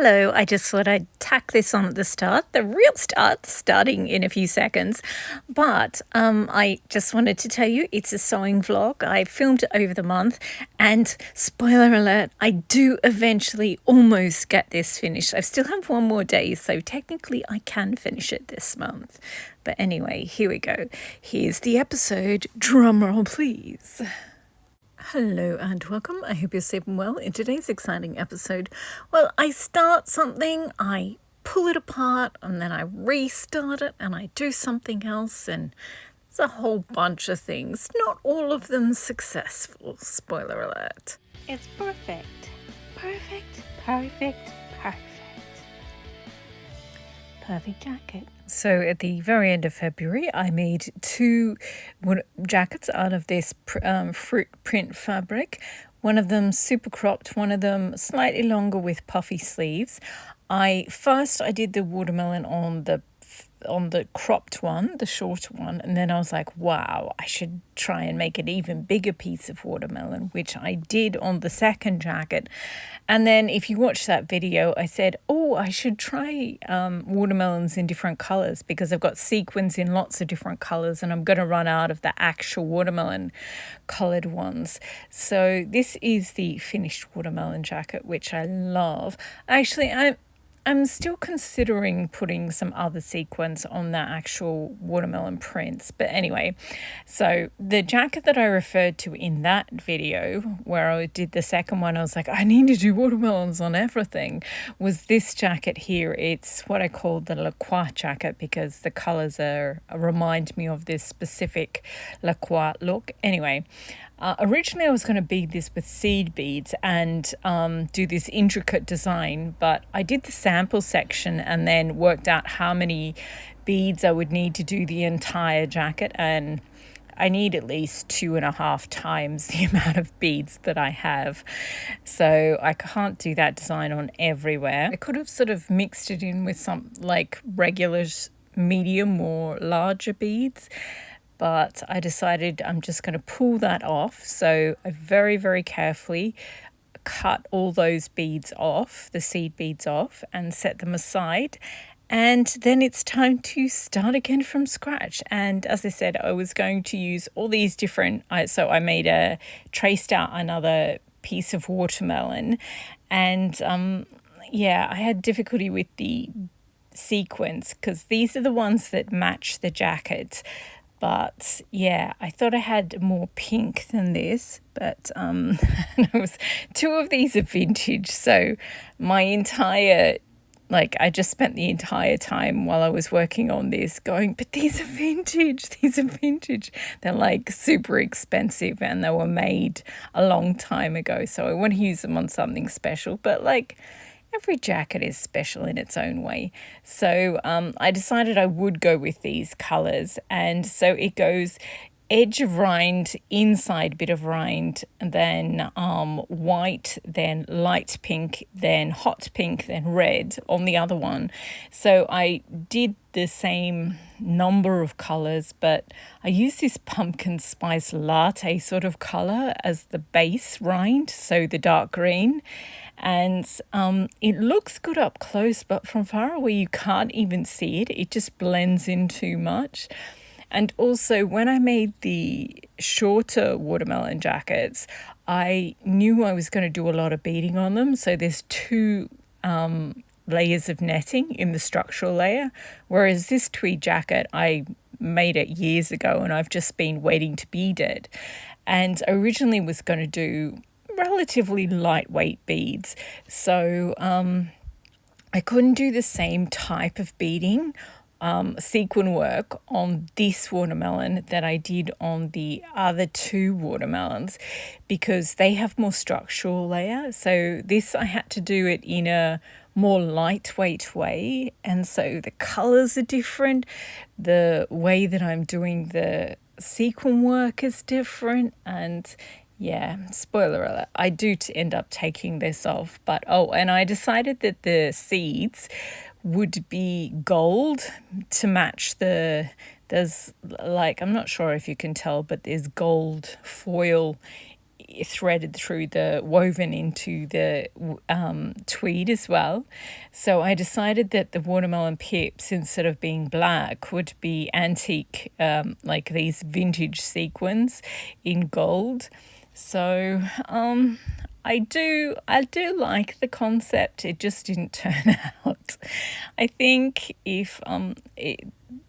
Hello, I just thought I'd tack this on at the start, the real start, starting in a few seconds. But I just wanted to tell you it's a sewing vlog. I filmed it over the month, and spoiler alert, I do eventually almost get this finished. I still have one more day, so technically I can finish it this month. But anyway, here we go. Here's the episode. Drum roll, please. Hello and welcome. I hope you're safe and well. In today's exciting episode, well, I start something, I pull it apart, and then I restart it, and I do something else, and it's a whole bunch of things. Not all of them successful, spoiler alert. It's perfect. Perfect, perfect, perfect. Perfect jacket. So at the very end of February, I made two jackets out of this fruit print fabric. One of them super cropped, one of them slightly longer with puffy sleeves. I did the watermelon on the cropped one, the short one, and then I was like, wow, I should try and make an even bigger piece of watermelon, which I did on the second jacket. And then if you watch that video, I said, oh, I should try watermelons in different colors because I've got sequins in lots of different colors and I'm going to run out of the actual watermelon colored ones. So this is the finished watermelon jacket, which I love. Actually, I'm still considering putting some other sequins on the actual watermelon prints. But anyway, so the jacket that I referred to in that video where I did the second one, I was like, I need to do watermelons on everything, was this jacket here. It's what I call the Laqua jacket because the colors remind me of this specific Laqua look. Anyway, originally I was going to bead this with seed beads and do this intricate design, but I did the sample section and then worked out how many beads I would need to do the entire jacket, and I need at least 2.5 times the amount of beads that I have. So I can't do that design on everywhere. I could have sort of mixed it in with some like regular medium or larger beads, but I decided I'm just going to pull that off. So I very, very carefully cut all those beads off, the seed beads off, and set them aside. And then it's time to start again from scratch. And as I said, I was going to use all these different, so I traced out another piece of watermelon. And I had difficulty with the sequins because these are the ones that match the jacket. But yeah, I thought I had more pink than this, but two of these are vintage. So I just spent the entire time while I was working on this going, but these are vintage, They're like super expensive and they were made a long time ago. So I want to use them on something special, but like, every jacket is special in its own way. So I decided I would go with these colours. And so it goes edge of rind, inside bit of rind, and then white, then light pink, then hot pink, then red on the other one. So I did the same number of colours, but I used this pumpkin spice latte sort of colour as the base rind, so the dark green. And it looks good up close, but from far away you can't even see it. It just blends in too much. And also when I made the shorter watermelon jackets, I knew I was going to do a lot of beading on them. So there's 2 layers of netting in the structural layer, whereas this tweed jacket, I made it years ago and I've just been waiting to bead it. And I originally was going to do relatively lightweight beads, so I couldn't do the same type of beading sequin work on this watermelon that I did on the other 2 watermelons because they have more structural layer. So this I had to do it in a more lightweight way, and so the colors are different, the way that I'm doing the sequin work is different, and yeah, spoiler alert, I do end up taking this off. But and I decided that the seeds would be gold to match there's like, I'm not sure if you can tell, but there's gold foil threaded through the woven into the tweed as well. So I decided that the watermelon pips, instead of being black, would be antique, like these vintage sequins in gold. So I do like the concept. It just didn't turn out. I think if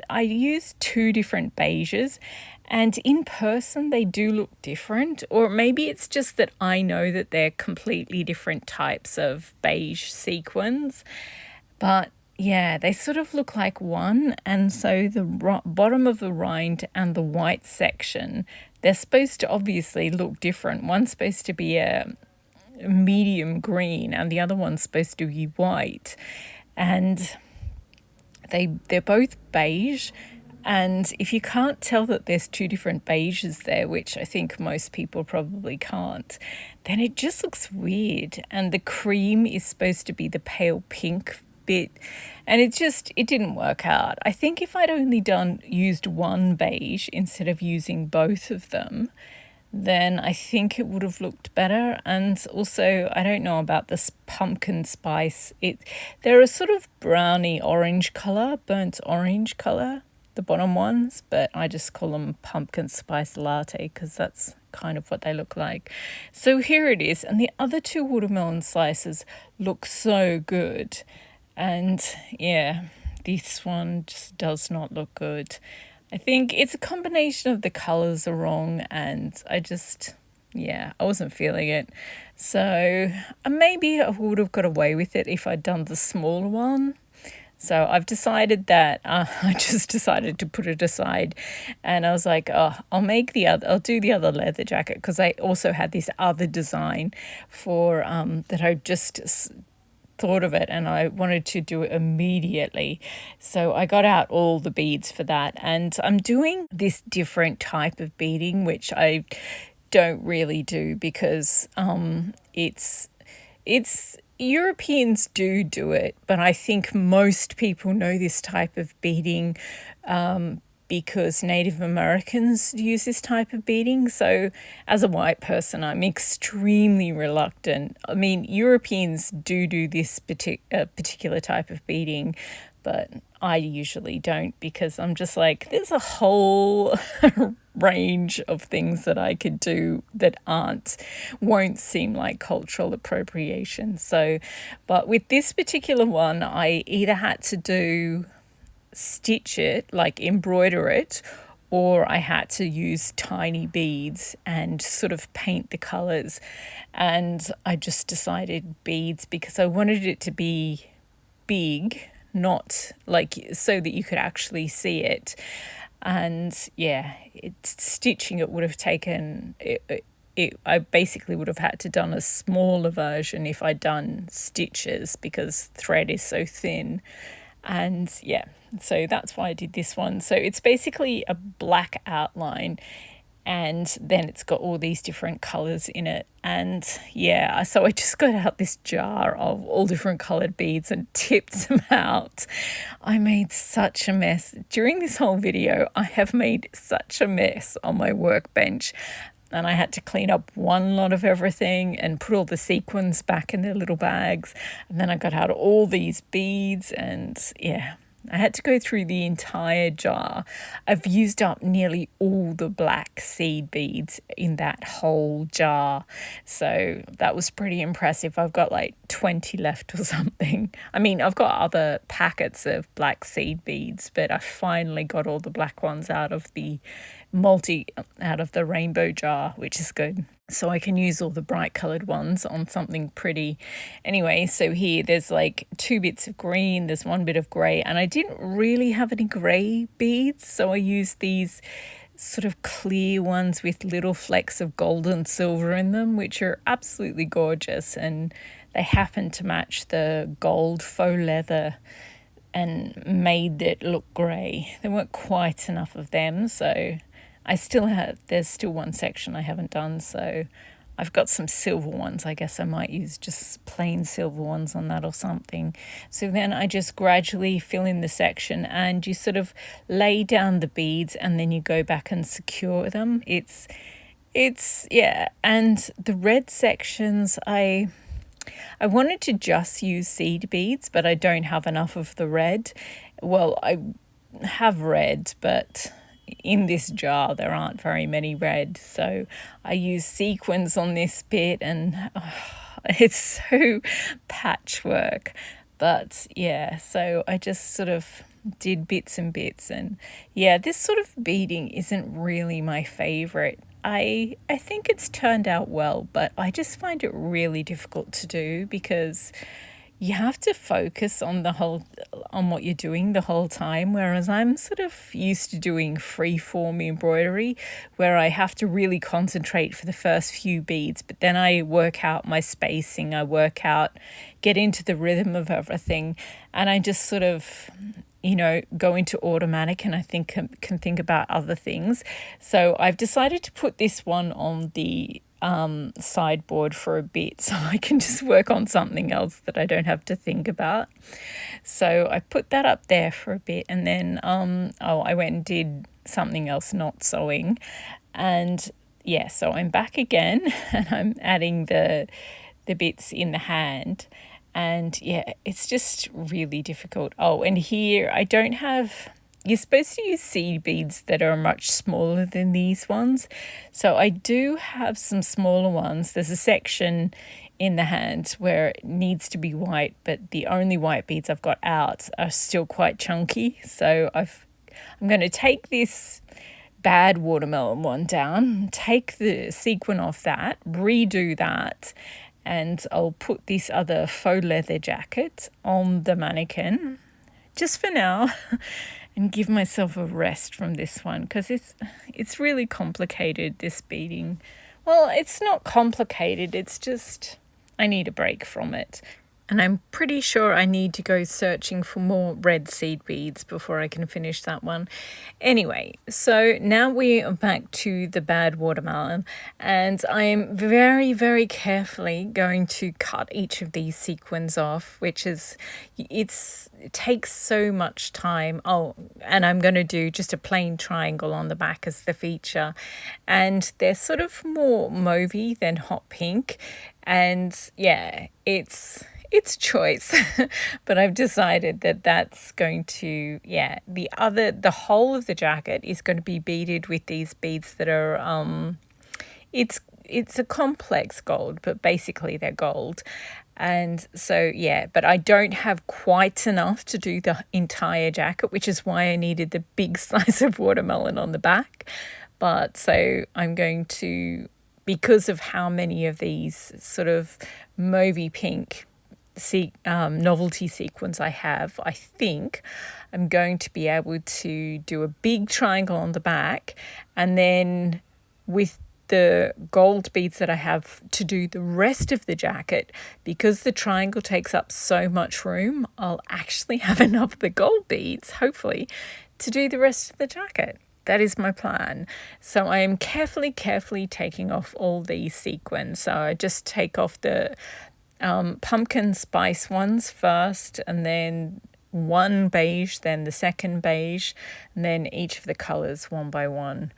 I used two different beiges, and in person they do look different, or maybe it's just that I know that they're completely different types of beige sequins, but yeah, they sort of look like one. And so the bottom of the rind and the white section, they're supposed to obviously look different. One's supposed to be a medium green and the other one's supposed to be white, and they're both beige. And if you can't tell that there's two different beiges there, which I think most people probably can't, then it just looks weird. And the cream is supposed to be the pale pink bit, and it didn't work out. I think if I'd only used one beige instead of using both of them, then I think it would have looked better. And also, I don't know about this pumpkin spice. They're a sort of browny orange colour, burnt orange colour, the bottom ones, but I just call them pumpkin spice latte because that's kind of what they look like. So here it is, and the other two watermelon slices look so good. And yeah, this one just does not look good. I think it's a combination of the colours are wrong, and I wasn't feeling it. So maybe I would have got away with it if I'd done the smaller one. So I've decided that I just decided to put it aside, and I was like, oh, I'll do the other leather jacket, because I also had this other design for that I just thought of it and I wanted to do it immediately. So I got out all the beads for that, and I'm doing this different type of beading, which I don't really do because it's Europeans do it, but I think most people know this type of beading because Native Americans use this type of beading. So as a white person, I'm extremely reluctant. I mean, Europeans do this particular type of beading, but I usually don't, because I'm just like, there's a whole range of things that I could do that won't seem like cultural appropriation. So, but with this particular one, I either had to stitch it, like embroider it, or I had to use tiny beads and sort of paint the colors. And I just decided beads because I wanted it to be big, not like so that you could actually see it. And yeah, stitching it would have taken I basically would have had to done a smaller version if I'd done stitches, because thread is so thin. And yeah, so that's why I did this one. So it's basically a black outline, and then it's got all these different colors in it. And yeah, so I just got out this jar of all different colored beads and tipped them out. I made such a mess during this whole video. I have made such a mess on my workbench, and I had to clean up one lot of everything and put all the sequins back in their little bags. And then I got out all these beads, and yeah, I had to go through the entire jar. I've used up nearly all the black seed beads in that whole jar. So that was pretty impressive. I've got like 20 left or something. I mean, I've got other packets of black seed beads, but I finally got all the black ones out of the rainbow jar, which is good. So I can use all the bright coloured ones on something pretty. Anyway, so here there's like 2 bits of green, there's 1 bit of grey, and I didn't really have any grey beads, so I used these sort of clear ones with little flecks of gold and silver in them, which are absolutely gorgeous, and they happen to match the gold faux leather and made it look grey. There weren't quite enough of them, so there's still one section I haven't done, so I've got some silver ones. I guess I might use just plain silver ones on that or something. So then I just gradually fill in the section, and you sort of lay down the beads and then you go back and secure them. It's, yeah, and the red sections, I wanted to just use seed beads, but I don't have enough of the red. Well, I have red, but in this jar there aren't very many red, so I use sequins on this bit, and it's so patchwork. But yeah, so I just sort of did bits and bits, and yeah, this sort of beading isn't really my favorite. I think it's turned out well, but I just find it really difficult to do because you have to focus on on what you're doing the whole time, whereas I'm sort of used to doing free form embroidery where I have to really concentrate for the first few beads, but then I work out my spacing, I work out, get into the rhythm of everything, and I just sort of, go into automatic, and I think can think about other things. So I've decided to put this one on the sideboard for a bit so I can just work on something else that I don't have to think about. So I put that up there for a bit, and then I went and did something else, not sewing. And yeah, so I'm back again and I'm adding the bits in the hand. And yeah, it's just really difficult. Oh, and here I don't have, you're supposed to use seed beads that are much smaller than these ones. So I do have some smaller ones. There's a section in the hand where it needs to be white, but the only white beads I've got out are still quite chunky. So I'm going to take this bad watermelon one down, take the sequin off that, redo that, and I'll put this other faux leather jacket on the mannequin just for now and give myself a rest from this one because it's really complicated, this beading. Well, it's not complicated, it's just I need a break from it. And I'm pretty sure I need to go searching for more red seed beads before I can finish that one. Anyway, so now we are back to the bad watermelon, and I'm very, very carefully going to cut each of these sequins off, which is, it takes so much time. Oh, and I'm going to do just a plain triangle on the back as the feature. And they're sort of more mauvey than hot pink. And yeah, it's choice, but I've decided that that's going to, yeah, the whole of the jacket is going to be beaded with these beads that are, it's a complex gold, but basically they're gold. And so, yeah, but I don't have quite enough to do the entire jacket, which is why I needed the big slice of watermelon on the back. But so I'm going to, because of how many of these sort of mauvey pink novelty sequins I have, I think I'm going to be able to do a big triangle on the back, and then with the gold beads that I have to do the rest of the jacket, because the triangle takes up so much room, I'll actually have enough of the gold beads, hopefully, to do the rest of the jacket. That is my plan. So I am carefully taking off all these sequins. So I just take off the pumpkin spice ones first, and then one beige, then the second beige, and then each of the colors one by one.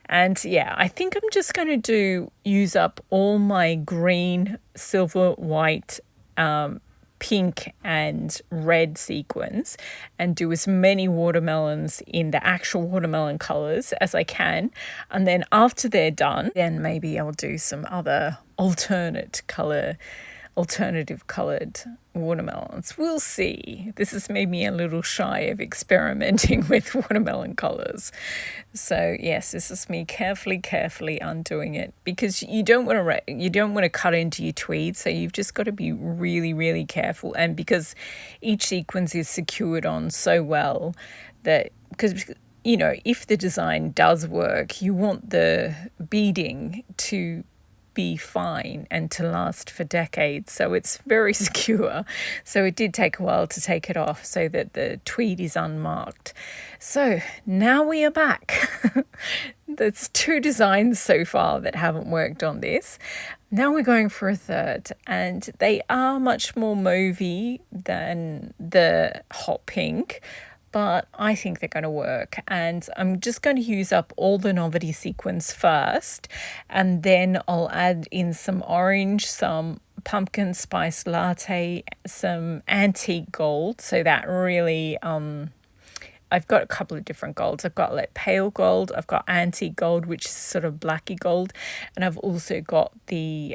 And yeah, I think I'm just going to use up all my green, silver, white, pink and red sequins and do as many watermelons in the actual watermelon colors as I can. And then after they're done, then maybe I'll do some other alternative coloured watermelons. We'll see. This has made me a little shy of experimenting with watermelon colours. So yes, this is me carefully undoing it, because you don't want to cut into your tweed, so you've just got to be really careful. And because each sequence is secured on so well that, because if the design does work, you want the beading to be fine and to last for decades, so it's very secure. So it did take a while to take it off so that the tweed is unmarked. So now we are back. There's 2 designs so far that haven't worked on this. Now we're going for a third, and they are much more mauvey than the hot pink, but I think they're going to work. And I'm just going to use up all the novelty sequins first, and then I'll add in some orange, some pumpkin spice latte, some antique gold. So that really, I've got a couple of different golds. I've got like pale gold, I've got antique gold, which is sort of blacky gold, and I've also got the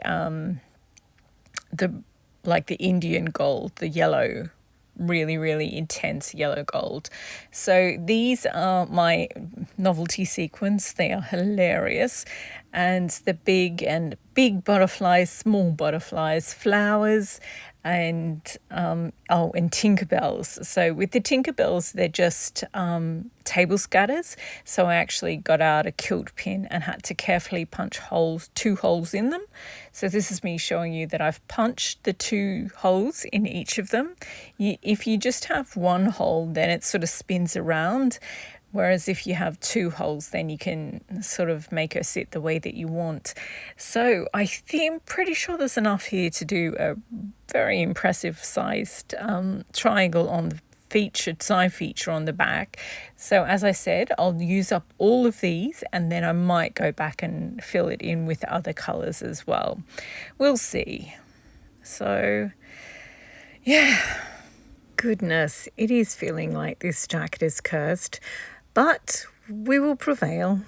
like the Indian gold, the yellow, really intense yellow gold. So these are my novelty sequins. They are hilarious, and the big butterflies, small butterflies, flowers, and and Tinkerbells. So with the Tinkerbells, they're just table scatters. So I actually got out a quilt pin and had to carefully punch two holes in them. So this is me showing you that I've punched the 2 holes in each of them. If you just have 1 hole, then it sort of spins around. Whereas if you have 2 holes, then you can sort of make her sit the way that you want. So I'm pretty sure there's enough here to do a very impressive sized triangle on the side feature on the back. So as I said, I'll use up all of these, and then I might go back and fill it in with other colours as well. We'll see. So yeah, goodness, it is feeling like this jacket is cursed, but we will prevail.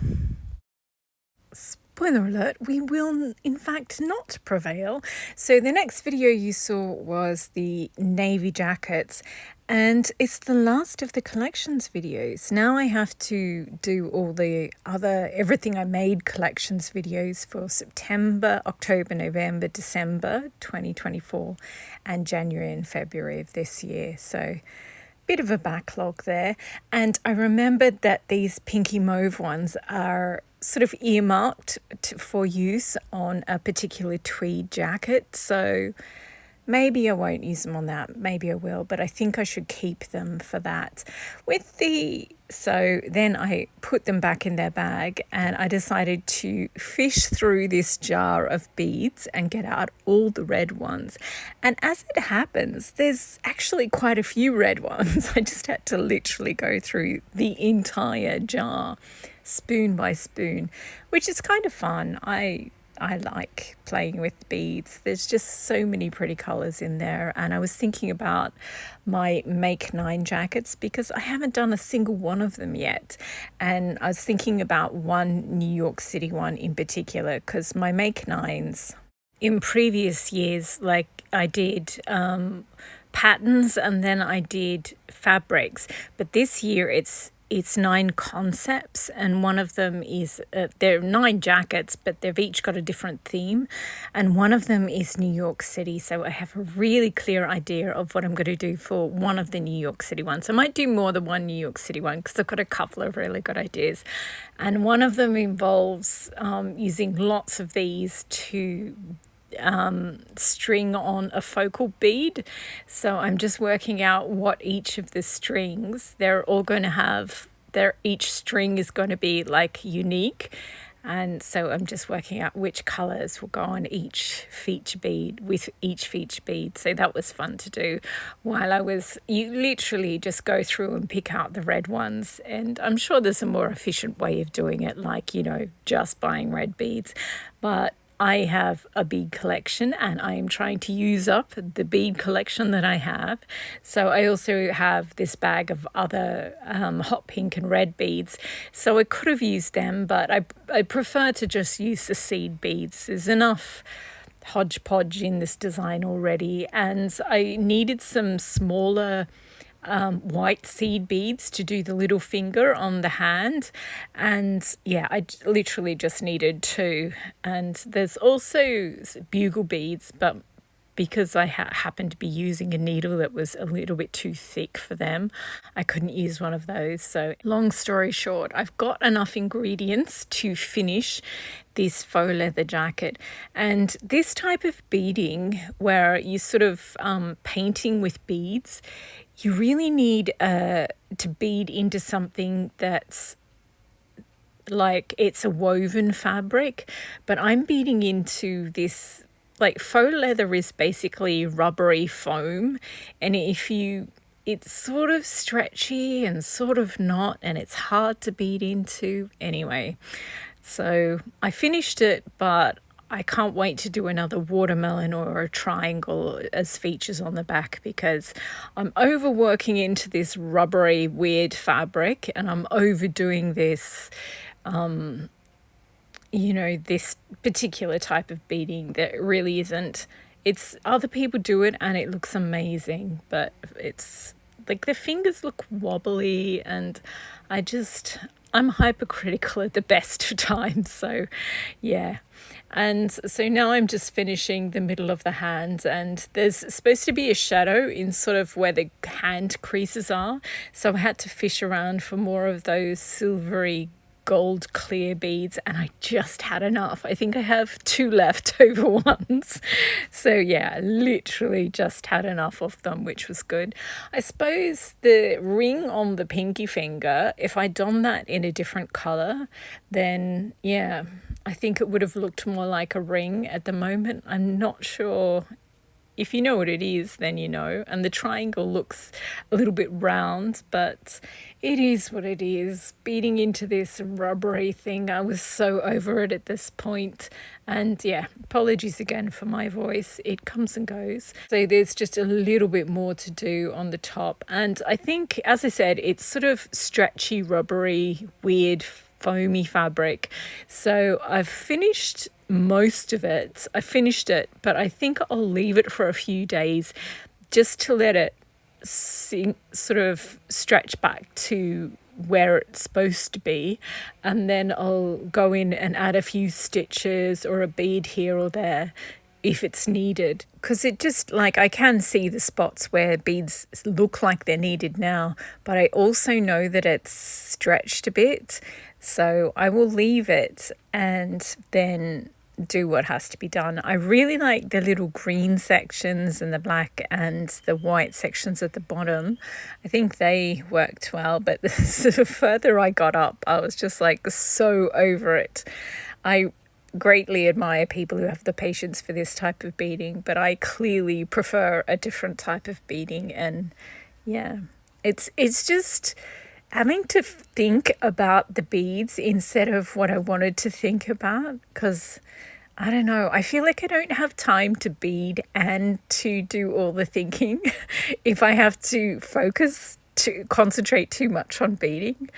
Spoiler alert, we will in fact not prevail. So the next video you saw was the navy jackets, and it's the last of the collections videos. Now I have to do all the other Everything I Made collections videos for September, October, November, December 2024, and January and February of this year. So bit of a backlog there. And I remembered that these pinky mauve ones are sort of earmarked for use on a particular tweed jacket. So maybe I won't use them on that. Maybe I will, but I think I should keep them for that. So then I put them back in their bag, and I decided to fish through this jar of beads and get out all the red ones. And as it happens, there's actually quite a few red ones. I just had to literally go through the entire jar, spoon by spoon, which is kind of fun. I like playing with beads. There's just so many pretty colours in there. And I was thinking about my Make 9 jackets because I haven't done a single one of them yet. And I was thinking about one New York City one in particular, because my Make 9s in previous years, like I did patterns and then I did fabrics. But this year it's 9 concepts, and one of them is they're 9 jackets, but they've each got a different theme, and one of them is New York City. So I have a really clear idea of what I'm going to do for one of the New York City ones. I might do more than one New York City one because I've got a couple of really good ideas, and one of them involves using lots of these to string on a focal bead. So I'm just working out what each of the strings, they're all going to have, each string is going to be like unique, and so I'm just working out which colors will go on each feature bead with each feature bead. So that was fun to do while you literally just go through and pick out the red ones, and I'm sure there's a more efficient way of doing it, like, just buying red beads, but I have a bead collection and I am trying to use up the bead collection that I have. So I also have this bag of other hot pink and red beads. So I could have used them, but I prefer to just use the seed beads. There's enough hodgepodge in this design already, and I needed some smaller white seed beads to do the little finger on the hand, and yeah, I literally just needed 2. And there's also bugle beads, but because I happened to be using a needle that was a little bit too thick for them, I couldn't use one of those. So long story short, I've got enough ingredients to finish this faux leather jacket. And this type of beading, where you sort of painting with beads, you really need to bead into something that's like it's a woven fabric, but I'm beading into this, like, faux leather is basically rubbery foam, and if you it's sort of stretchy and sort of not, and it's hard to bead into anyway. So I finished it, but I can't wait to do another watermelon or a triangle as features on the back, because I'm overworking into this rubbery weird fabric, and I'm overdoing this this particular type of beading that really isn't. It's other people do it and it looks amazing, but it's like the fingers look wobbly, and I'm hypercritical at the best of times. So yeah. And so now I'm just finishing the middle of the hand, and there's supposed to be a shadow in sort of where the hand creases are. So I had to fish around for more of those silvery gold clear beads, and I just had enough. I think I have 2 leftover ones. So yeah, literally just had enough of them, which was good. I suppose the ring on the pinky finger, if I'd done that in a different color, then yeah, I think it would have looked more like a ring. At the moment, I'm not sure. If you know what it is, then you know. And the triangle looks a little bit round, but it is what it is. Beating into this rubbery thing, I was so over it at this point. And yeah, apologies again for my voice. It comes and goes. So there's just a little bit more to do on the top. And I think, as I said, it's sort of stretchy, rubbery, weird, foamy fabric. So I've finished most of it. I finished it, but I think I'll leave it for a few days just to let it sort of stretch back to where it's supposed to be, and then I'll go in and add a few stitches or a bead here or there if it's needed, because it just, like, I can see the spots where beads look like they're needed now, but I also know that it's stretched a bit, so I will leave it and then do what has to be done. I really like the little green sections and the black and the white sections at the bottom. I think they worked well, but the sort of further I got up, I was just like so over it. I greatly admire people who have the patience for this type of beading, but I clearly prefer a different type of beading. And yeah, it's just having to think about the beads instead of what I wanted to think about, because I don't know, I feel like I don't have time to bead and to do all the thinking if I have to concentrate too much on beading.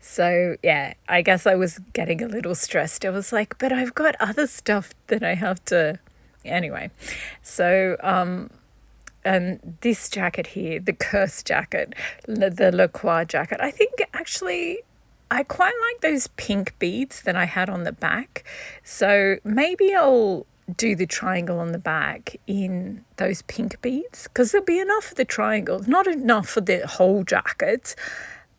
So yeah, I guess I was getting a little stressed. I was like, but I've got other stuff that I have to... Anyway, so and this jacket here, the curse jacket, the Laqua jacket, I think actually I quite like those pink beads that I had on the back. So maybe I'll do the triangle on the back in those pink beads, because there'll be enough for the triangle, not enough for the whole jacket,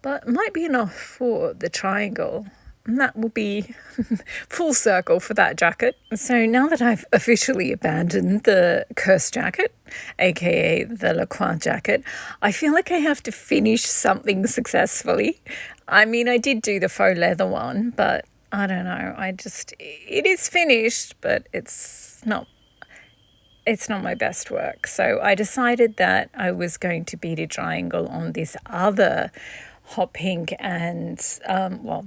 but might be enough for the triangle. And that will be full circle for that jacket. So now that I've officially abandoned the curse jacket, aka the Laqua jacket, I feel like I have to finish something successfully. I mean, I did do the faux leather one, but I don't know. It is finished, but it's not my best work. So I decided that I was going to bead a triangle on this other hot pink and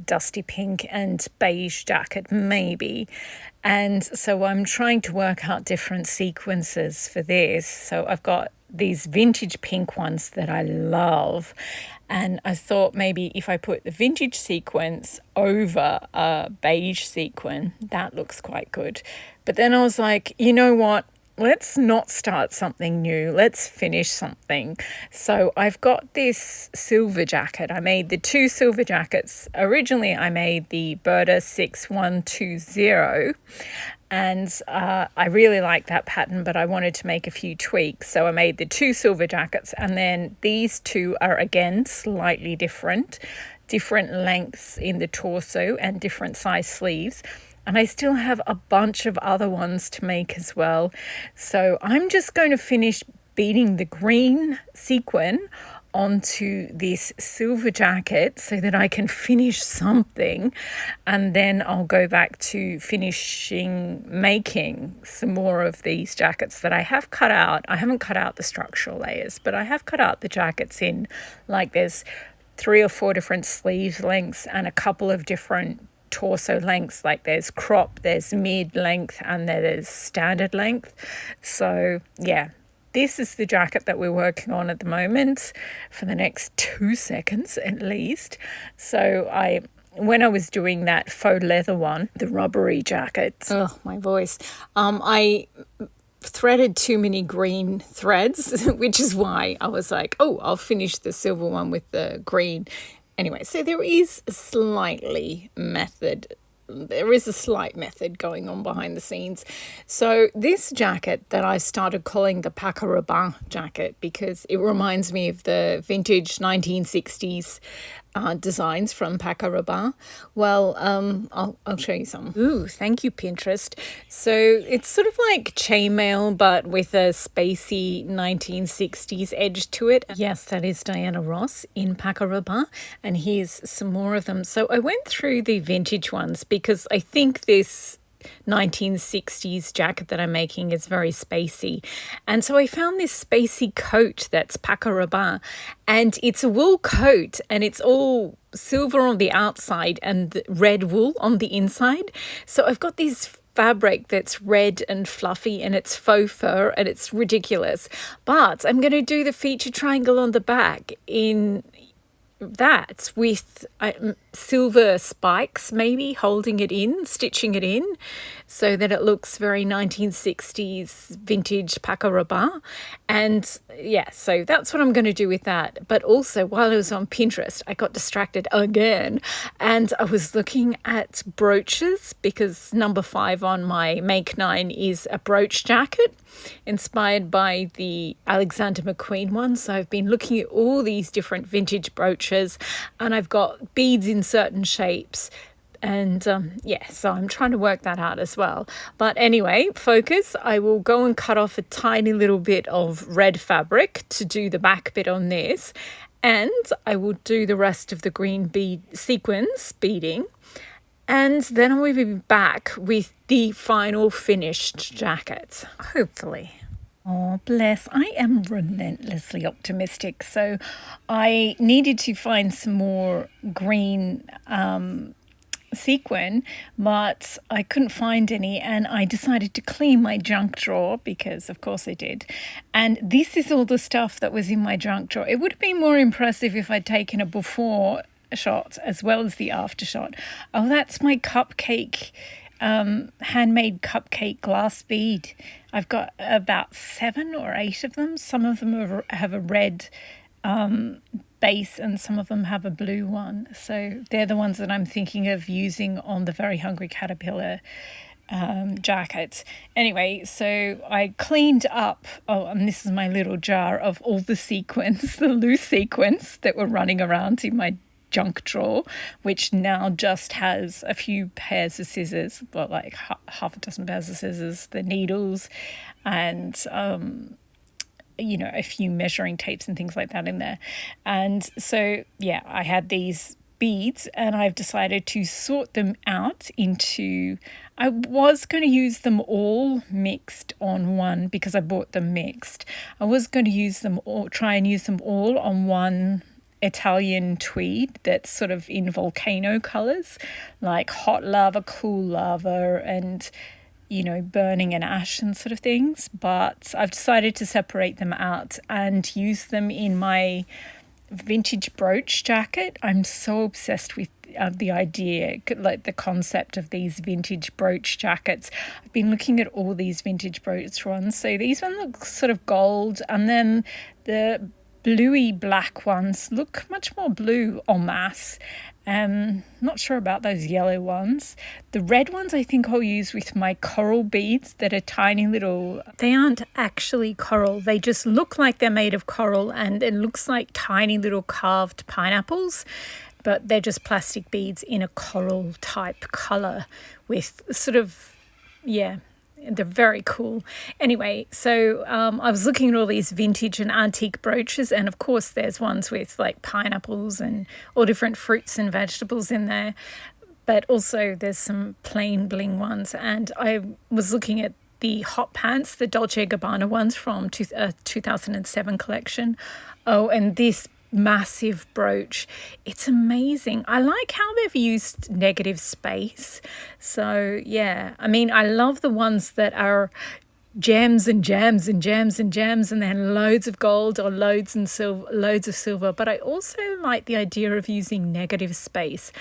dusty pink and beige jacket maybe. And so I'm trying to work out different sequences for this. So I've got these vintage pink ones that I love, and I thought maybe if I put the vintage sequence over a beige sequin, that looks quite good. But then I was like, you know what? Let's not start something new. Let's finish something. So I've got this silver jacket. I made the 2 silver jackets. Originally, I made the Berta 6120. And I really like that pattern, but I wanted to make a few tweaks. So I made the 2 silver jackets. And then these 2 are, again, slightly different lengths in the torso and different size sleeves. And I still have a bunch of other ones to make as well. So I'm just going to finish beading the green sequin onto this silver jacket so that I can finish something, and then I'll go back to making some more of these jackets that I have cut out. I haven't cut out the structural layers, but I have cut out the jackets in, like, there's 3 or 4 different sleeve lengths and a couple of different torso lengths, like there's crop, there's mid length, and there's standard length. So yeah, this is the jacket that we're working on at the moment for the next 2 seconds at least. So when I was doing that faux leather one, the rubbery jacket, oh, my voice, I threaded too many green threads, which is why I was like, oh, I'll finish the silver one with the green. Anyway, so there is a slight method going on behind the scenes. So this jacket that I started calling the Paca jacket because it reminds me of the vintage 1960s designs from Paca. Well, I'll show you some. Ooh, thank you, Pinterest. So it's sort of like chainmail, but with a spacey 1960s edge to it. Yes, that is Diana Ross in Paca, and here's some more of them. So I went through the vintage ones because I think this 1960s jacket that I'm making is very spacey, and so I found this spacey coat that's Paca, and it's a wool coat, and it's all silver on the outside and red wool on the inside. So I've got this fabric that's red and fluffy, and it's faux fur, and it's ridiculous, but I'm going to do the feature triangle on the back in that with silver spikes, maybe holding it in, stitching it in so that it looks very 1960s vintage Paca. And yeah, so that's what I'm going to do with that. But also, while I was on Pinterest, I got distracted again, and I was looking at brooches because number 5 on my Make 9 is a brooch jacket inspired by the Alexander McQueen one. So I've been looking at all these different vintage brooches, and I've got beads in certain shapes, and so I'm trying to work that out as well. But anyway, focus. I will go and cut off a tiny little bit of red fabric to do the back bit on this, and I will do the rest of the green bead sequins beading, and then I will be back with the final finished jacket, hopefully. Oh, bless. I am relentlessly optimistic. So I needed to find some more green sequin, but I couldn't find any, and I decided to clean my junk drawer because of course I did. And this is all the stuff that was in my junk drawer. It would have been more impressive if I'd taken a before shot as well as the after shot. Oh, that's my cupcake, handmade cupcake glass bead. I've got about 7 or 8 of them. Some of them have a red base, and some of them have a blue one. So they're the ones that I'm thinking of using on the Very Hungry Caterpillar jacket. Anyway, so I cleaned up, and this is my little jar of all the sequins, the loose sequins that were running around in my junk drawer, which now just has a few pairs of scissors, well, like half a dozen pairs of scissors, the needles, and a few measuring tapes and things like that in there. And so yeah, I had these beads, and I've decided to sort them out into, I was going to use them all mixed on one because I bought them mixed. I was going to try and use them all on one Italian tweed that's sort of in volcano colors, like hot lava, cool lava, and burning and ash and sort of things. But I've decided to separate them out and use them in my vintage brooch jacket. I'm so obsessed with the idea, like the concept of these vintage brooch jackets. I've been looking at all these vintage brooch ones. So these ones look sort of gold, and then the bluey black ones look much more blue en masse. Not sure about those yellow ones. The red ones I think I'll use with my coral beads that are tiny little. They aren't actually coral. They just look like they're made of coral, and it looks like tiny little carved pineapples, but they're just plastic beads in a coral type color with sort of, They're very cool. Anyway, so I was looking at all these vintage and antique brooches, and of course there's ones with like pineapples and all different fruits and vegetables in there, but also there's some plain bling ones. And I was looking at the hot pants, the Dolce & Gabbana ones from 2007 collection. Oh, and this massive brooch, it's amazing. I like how they've used negative space. So yeah, I mean, I love the ones that are gems and gems and gems and gems, and then loads of gold or loads of silver. But I also like the idea of using negative space.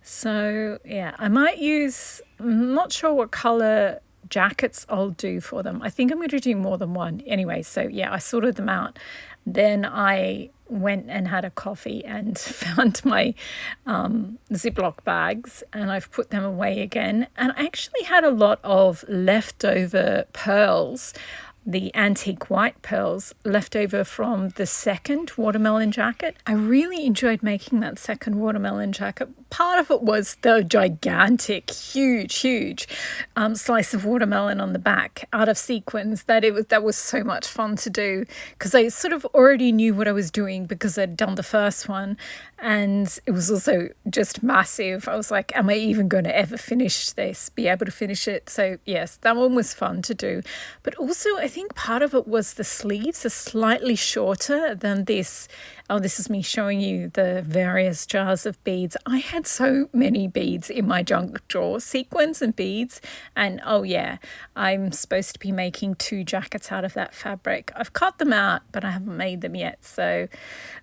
So yeah, I might use, I'm not sure what color jackets I'll do for them. I think I'm going to do more than one anyway. So yeah, I sorted them out. Then I went and had a coffee and found my Ziploc bags, and I've put them away again. And I actually had a lot of leftover pearls, the antique white pearls left over from the second watermelon jacket. I really enjoyed making that second watermelon jacket. Part of it was the gigantic, huge slice of watermelon on the back out of sequins. That was so much fun to do, because I sort of already knew what I was doing because I'd done the first one, and it was also just massive. I was like, am I even going to ever finish this, be able to finish it? So yes, that one was fun to do. But also I think part of it was the sleeves are slightly shorter than this. Oh, this is me showing you the various jars of beads. I had so many beads in my junk drawer, sequins and beads. And oh yeah, I'm supposed to be making 2 jackets out of that fabric. I've cut them out, but I haven't made them yet. So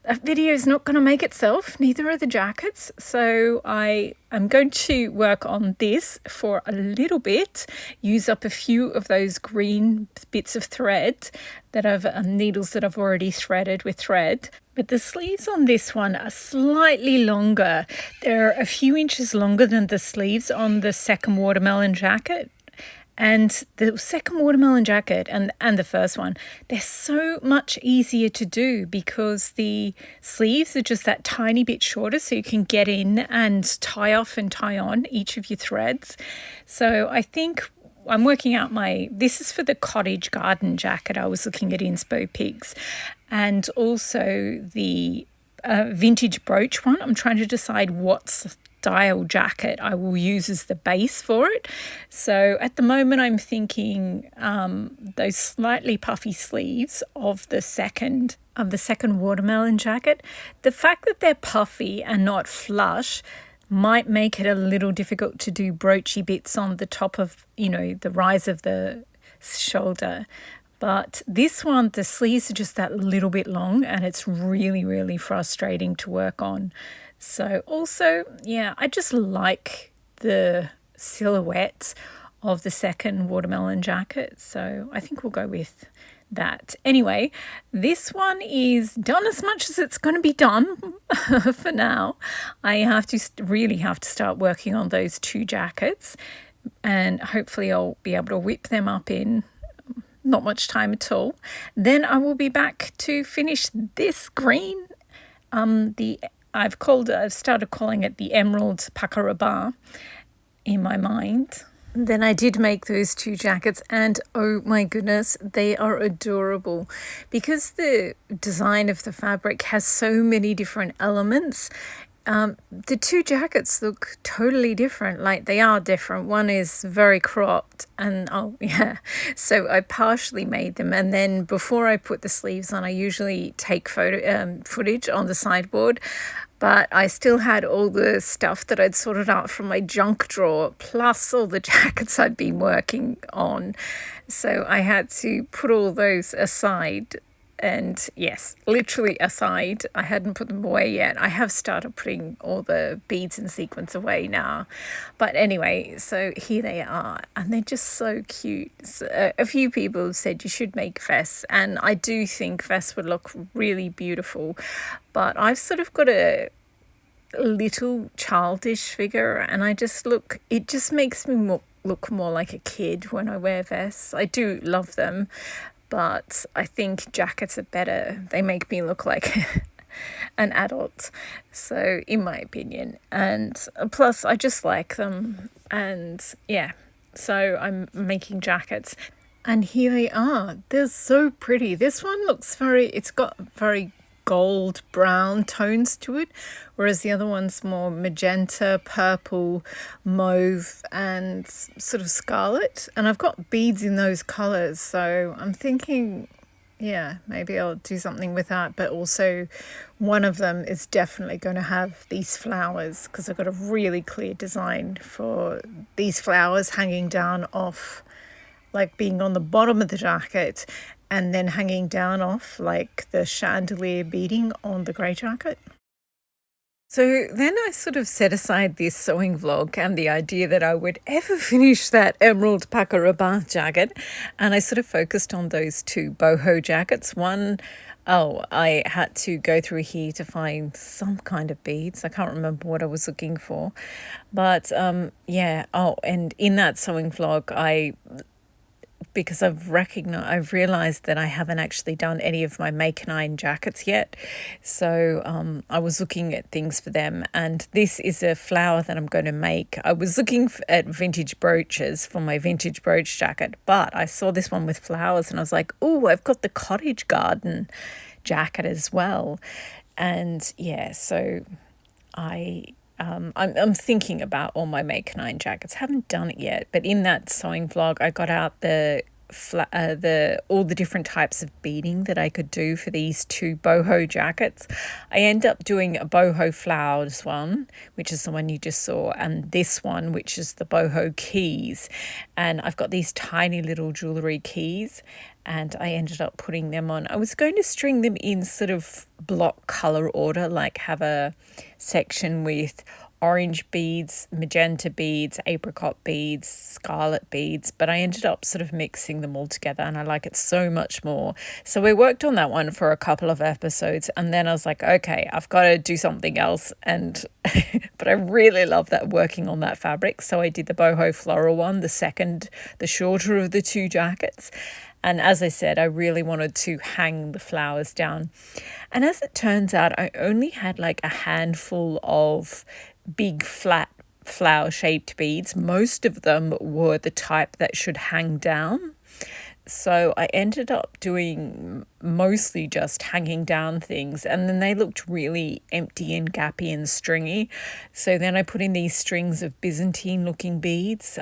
that video is not going to make itself, neither are the jackets. So I'm going to work on this for a little bit, use up a few of those green bits of thread that I've needles that I've already threaded with thread. But the sleeves on this one are slightly longer. They're a few inches longer than the sleeves on the second watermelon jacket. And the second watermelon jacket and the first one, they're so much easier to do because the sleeves are just that tiny bit shorter, so you can get in and tie off and tie on each of your threads. So I think I'm working out this is for the cottage garden jacket I was looking at Inspo Pigs, and also the vintage brooch one. I'm trying to decide what style jacket I will use as the base for it. So at the moment I'm thinking those slightly puffy sleeves of the second watermelon jacket. The fact that they're puffy and not flush might make it a little difficult to do broochy bits on the top of, the rise of the shoulder. But this one, the sleeves are just that little bit long, and it's really, really frustrating to work on. So also, yeah, I just like the silhouette of the second watermelon jacket. So I think we'll go with that. Anyway, this one is done as much as it's going to be done for now. I really have to start working on those 2 jackets, and hopefully I'll be able to whip them up in not much time at all. Then I will be back to finish this green. I've started calling it the Emerald Pacaraba in my mind. Then I did make those 2 jackets, and oh my goodness, they are adorable. Because the design of the fabric has so many different elements, the 2 jackets look totally different. Like, they are different. One is very cropped, and so I partially made them, and then before I put the sleeves on, I usually take footage on the sideboard. But I still had all the stuff that I'd sorted out from my junk drawer, plus all the jackets I'd been working on. So I had to put all those aside. And yes, literally aside. I hadn't put them away yet. I have started putting all the beads and sequins away now. But anyway, so here they are. And they're just so cute. So, a few people have said you should make vests. And I do think vests would look really beautiful. But I've sort of got a little childish figure. And it just makes me look more like a kid when I wear vests. I do love them. But I think jackets are better. They make me look like an adult, so in my opinion. And plus, I just like them. And yeah, So I'm making jackets. And here they are. They're so pretty. This one looks it's got very gold brown tones to it, whereas the other one's more magenta, purple, mauve, and sort of scarlet. And I've got beads in those colors, so I'm thinking, yeah, maybe I'll do something with that. But also, one of them is definitely going to have these flowers because I've got a really clear design for these flowers hanging down off, like being on the bottom of the jacket and then hanging down off like the chandelier beading on the grey jacket. So then I sort of set aside this sewing vlog and the idea that I would ever finish that emerald paca rabat jacket, and I sort of focused on those two boho jackets. I had to go through here to find some kind of beads. I can't remember what I was looking for. But and in that sewing vlog, because I've realized that I haven't actually done any of my Make-9 jackets yet. So I was looking at things for them, and this is a flower that I'm going to make. I was looking at vintage brooches for my vintage brooch jacket, but I saw this one with flowers and I was like, oh, I've got the cottage garden jacket as well. And yeah, so I'm thinking about all my Make-9 jackets. Haven't done it yet, but in that sewing vlog, I got out all the different types of beading that I could do for these two boho jackets. I end up doing a boho flowers one, which is the one you just saw, and this one, which is the boho keys. And I've got these tiny little jewellery keys, and I ended up putting them on. I was going to string them in sort of block colour order, like have a section with orange beads, magenta beads, apricot beads, scarlet beads, but I ended up sort of mixing them all together and I like it so much more. So we worked on that one for a couple of episodes, and then I was like, okay, I've got to do something else. And but I really love that, working on that fabric. So I did the boho floral one, the shorter of the two jackets. And as I said, I really wanted to hang the flowers down. And as it turns out, I only had like a handful of big flat flower-shaped beads. Most of them were the type that should hang down. So I ended up doing mostly just hanging down things, and then they looked really empty and gappy and stringy. So then I put in these strings of Byzantine-looking beads.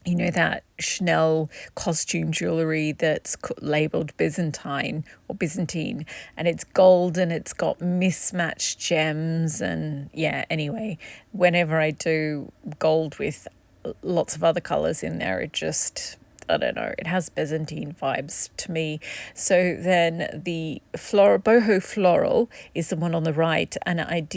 That Chanel costume jewellery that's labelled Byzantine or Byzantine, and it's gold and it's got mismatched gems. And yeah, anyway, whenever I do gold with lots of other colours in there, it just, I don't know, it has Byzantine vibes to me. So then the boho floral is the one on the right, and I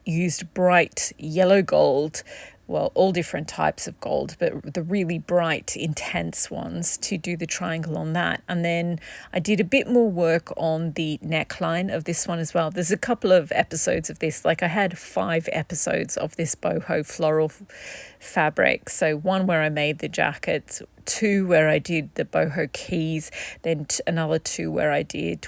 used bright yellow gold, well, all different types of gold, but the really bright, intense ones, to do the triangle on that. And then I did a bit more work on the neckline of this one as well. There's a couple of episodes of this, like I had 5 episodes of this boho floral fabric. So one where I made the jacket, 2 where I did the boho keys, then another 2 where I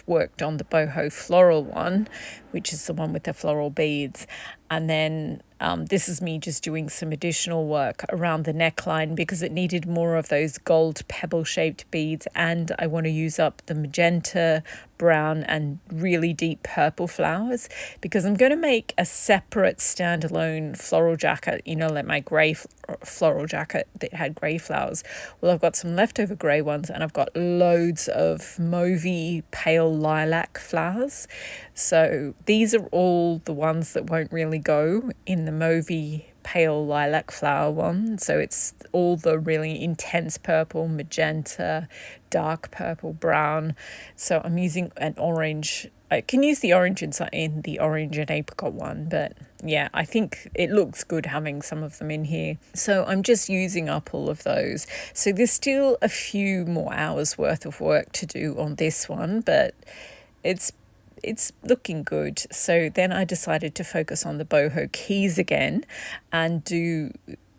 worked on the boho floral one, which is the one with the floral beads. And then this is me just doing some additional work around the neckline because it needed more of those gold pebble-shaped beads, and I want to use up the magenta, brown, and really deep purple flowers because I'm going to make a separate standalone floral jacket, like my grey floral jacket that had grey flowers. Well, I've got some leftover grey ones, and I've got loads of mauvey pale lilac flowers. So these are all the ones that won't really go in the mauvey pale lilac flower one. So it's all the really intense purple, magenta, dark purple, brown. So I'm using an orange. I can use the orange in the orange and apricot one, but yeah, I think it looks good having some of them in here. So I'm just using up all of those. So there's still a few more hours worth of work to do on this one, but it's looking good. So then I decided to focus on the boho keys again and do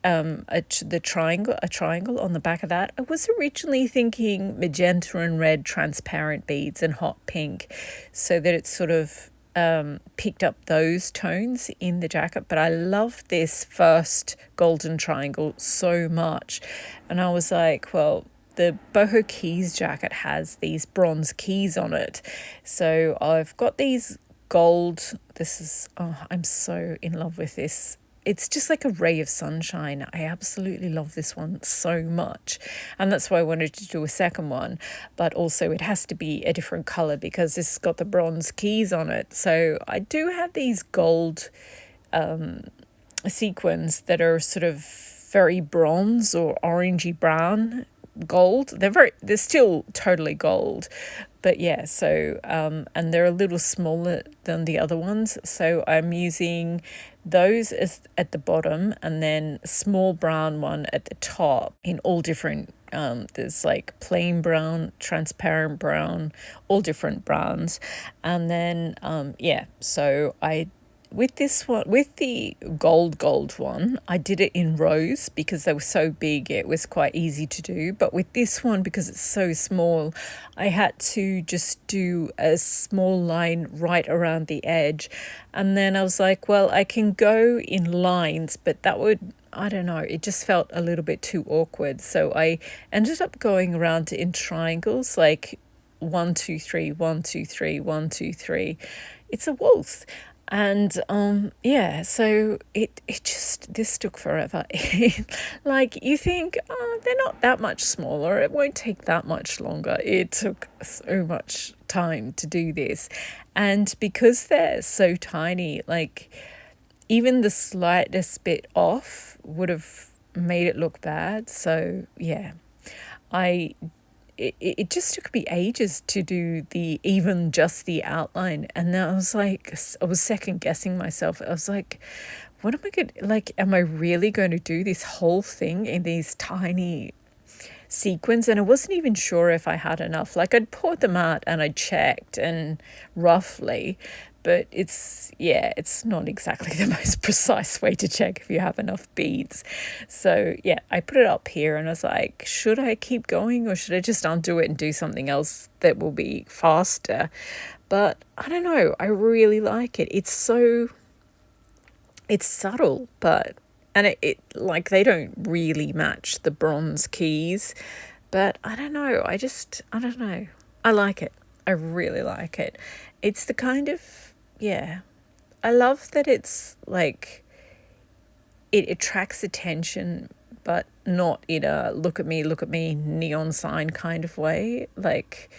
a triangle on the back of that. I was originally thinking magenta and red transparent beads and hot pink, so that it's sort of picked up those tones in the jacket, but I love this first golden triangle so much. And I was like, well, the Boho Keys jacket has these bronze keys on it. So I've got these gold, this is, oh, I'm so in love with this. It's just like a ray of sunshine. I absolutely love this one so much. And that's why I wanted to do a second one. But also it has to be a different colour because this has got the bronze keys on it. So I do have these gold sequins that are sort of very bronze or orangey brown gold. They're still totally gold. But yeah, so, and they're a little smaller than the other ones. So I'm using those as at the bottom and then a small brown one at the top in all different, there's like plain brown, transparent brown, all different browns. And then, yeah, so with this one, with the gold one, I did it in rows because they were so big, it was quite easy to do. But with this one, because it's so small, I had to just do a small line right around the edge. And then I was like, well, I can go in lines, but that would, I don't know, it just felt a little bit too awkward. So I ended up going around in triangles, like 1, 2, 3, 1, 2, 3, 1, 2, 3. It's a waltz. And yeah, so it just, this took forever. Like you think, oh, they're not that much smaller, it won't take that much longer. It took so much time to do this. And because they're so tiny, like even the slightest bit off would have made it look bad. So yeah, it just took me ages to do just the outline. And then I was like, I was second guessing myself. I was like, what am I going to, like, am I really going to do this whole thing in these tiny sequins? And I wasn't even sure if I had enough. Like I'd poured them out and I checked and roughly, but it's not exactly the most precise way to check if you have enough beads. So yeah, I put it up here and I was like, should I keep going or should I just undo it and do something else that will be faster? But I don't know, I really like it. It's subtle, but, and it like they don't really match the bronze keys, but I don't know, I don't know. I like it. I really like it. It's the kind of, yeah, I love that it's like, it attracts attention, but not in a look at me neon sign kind of way. Like,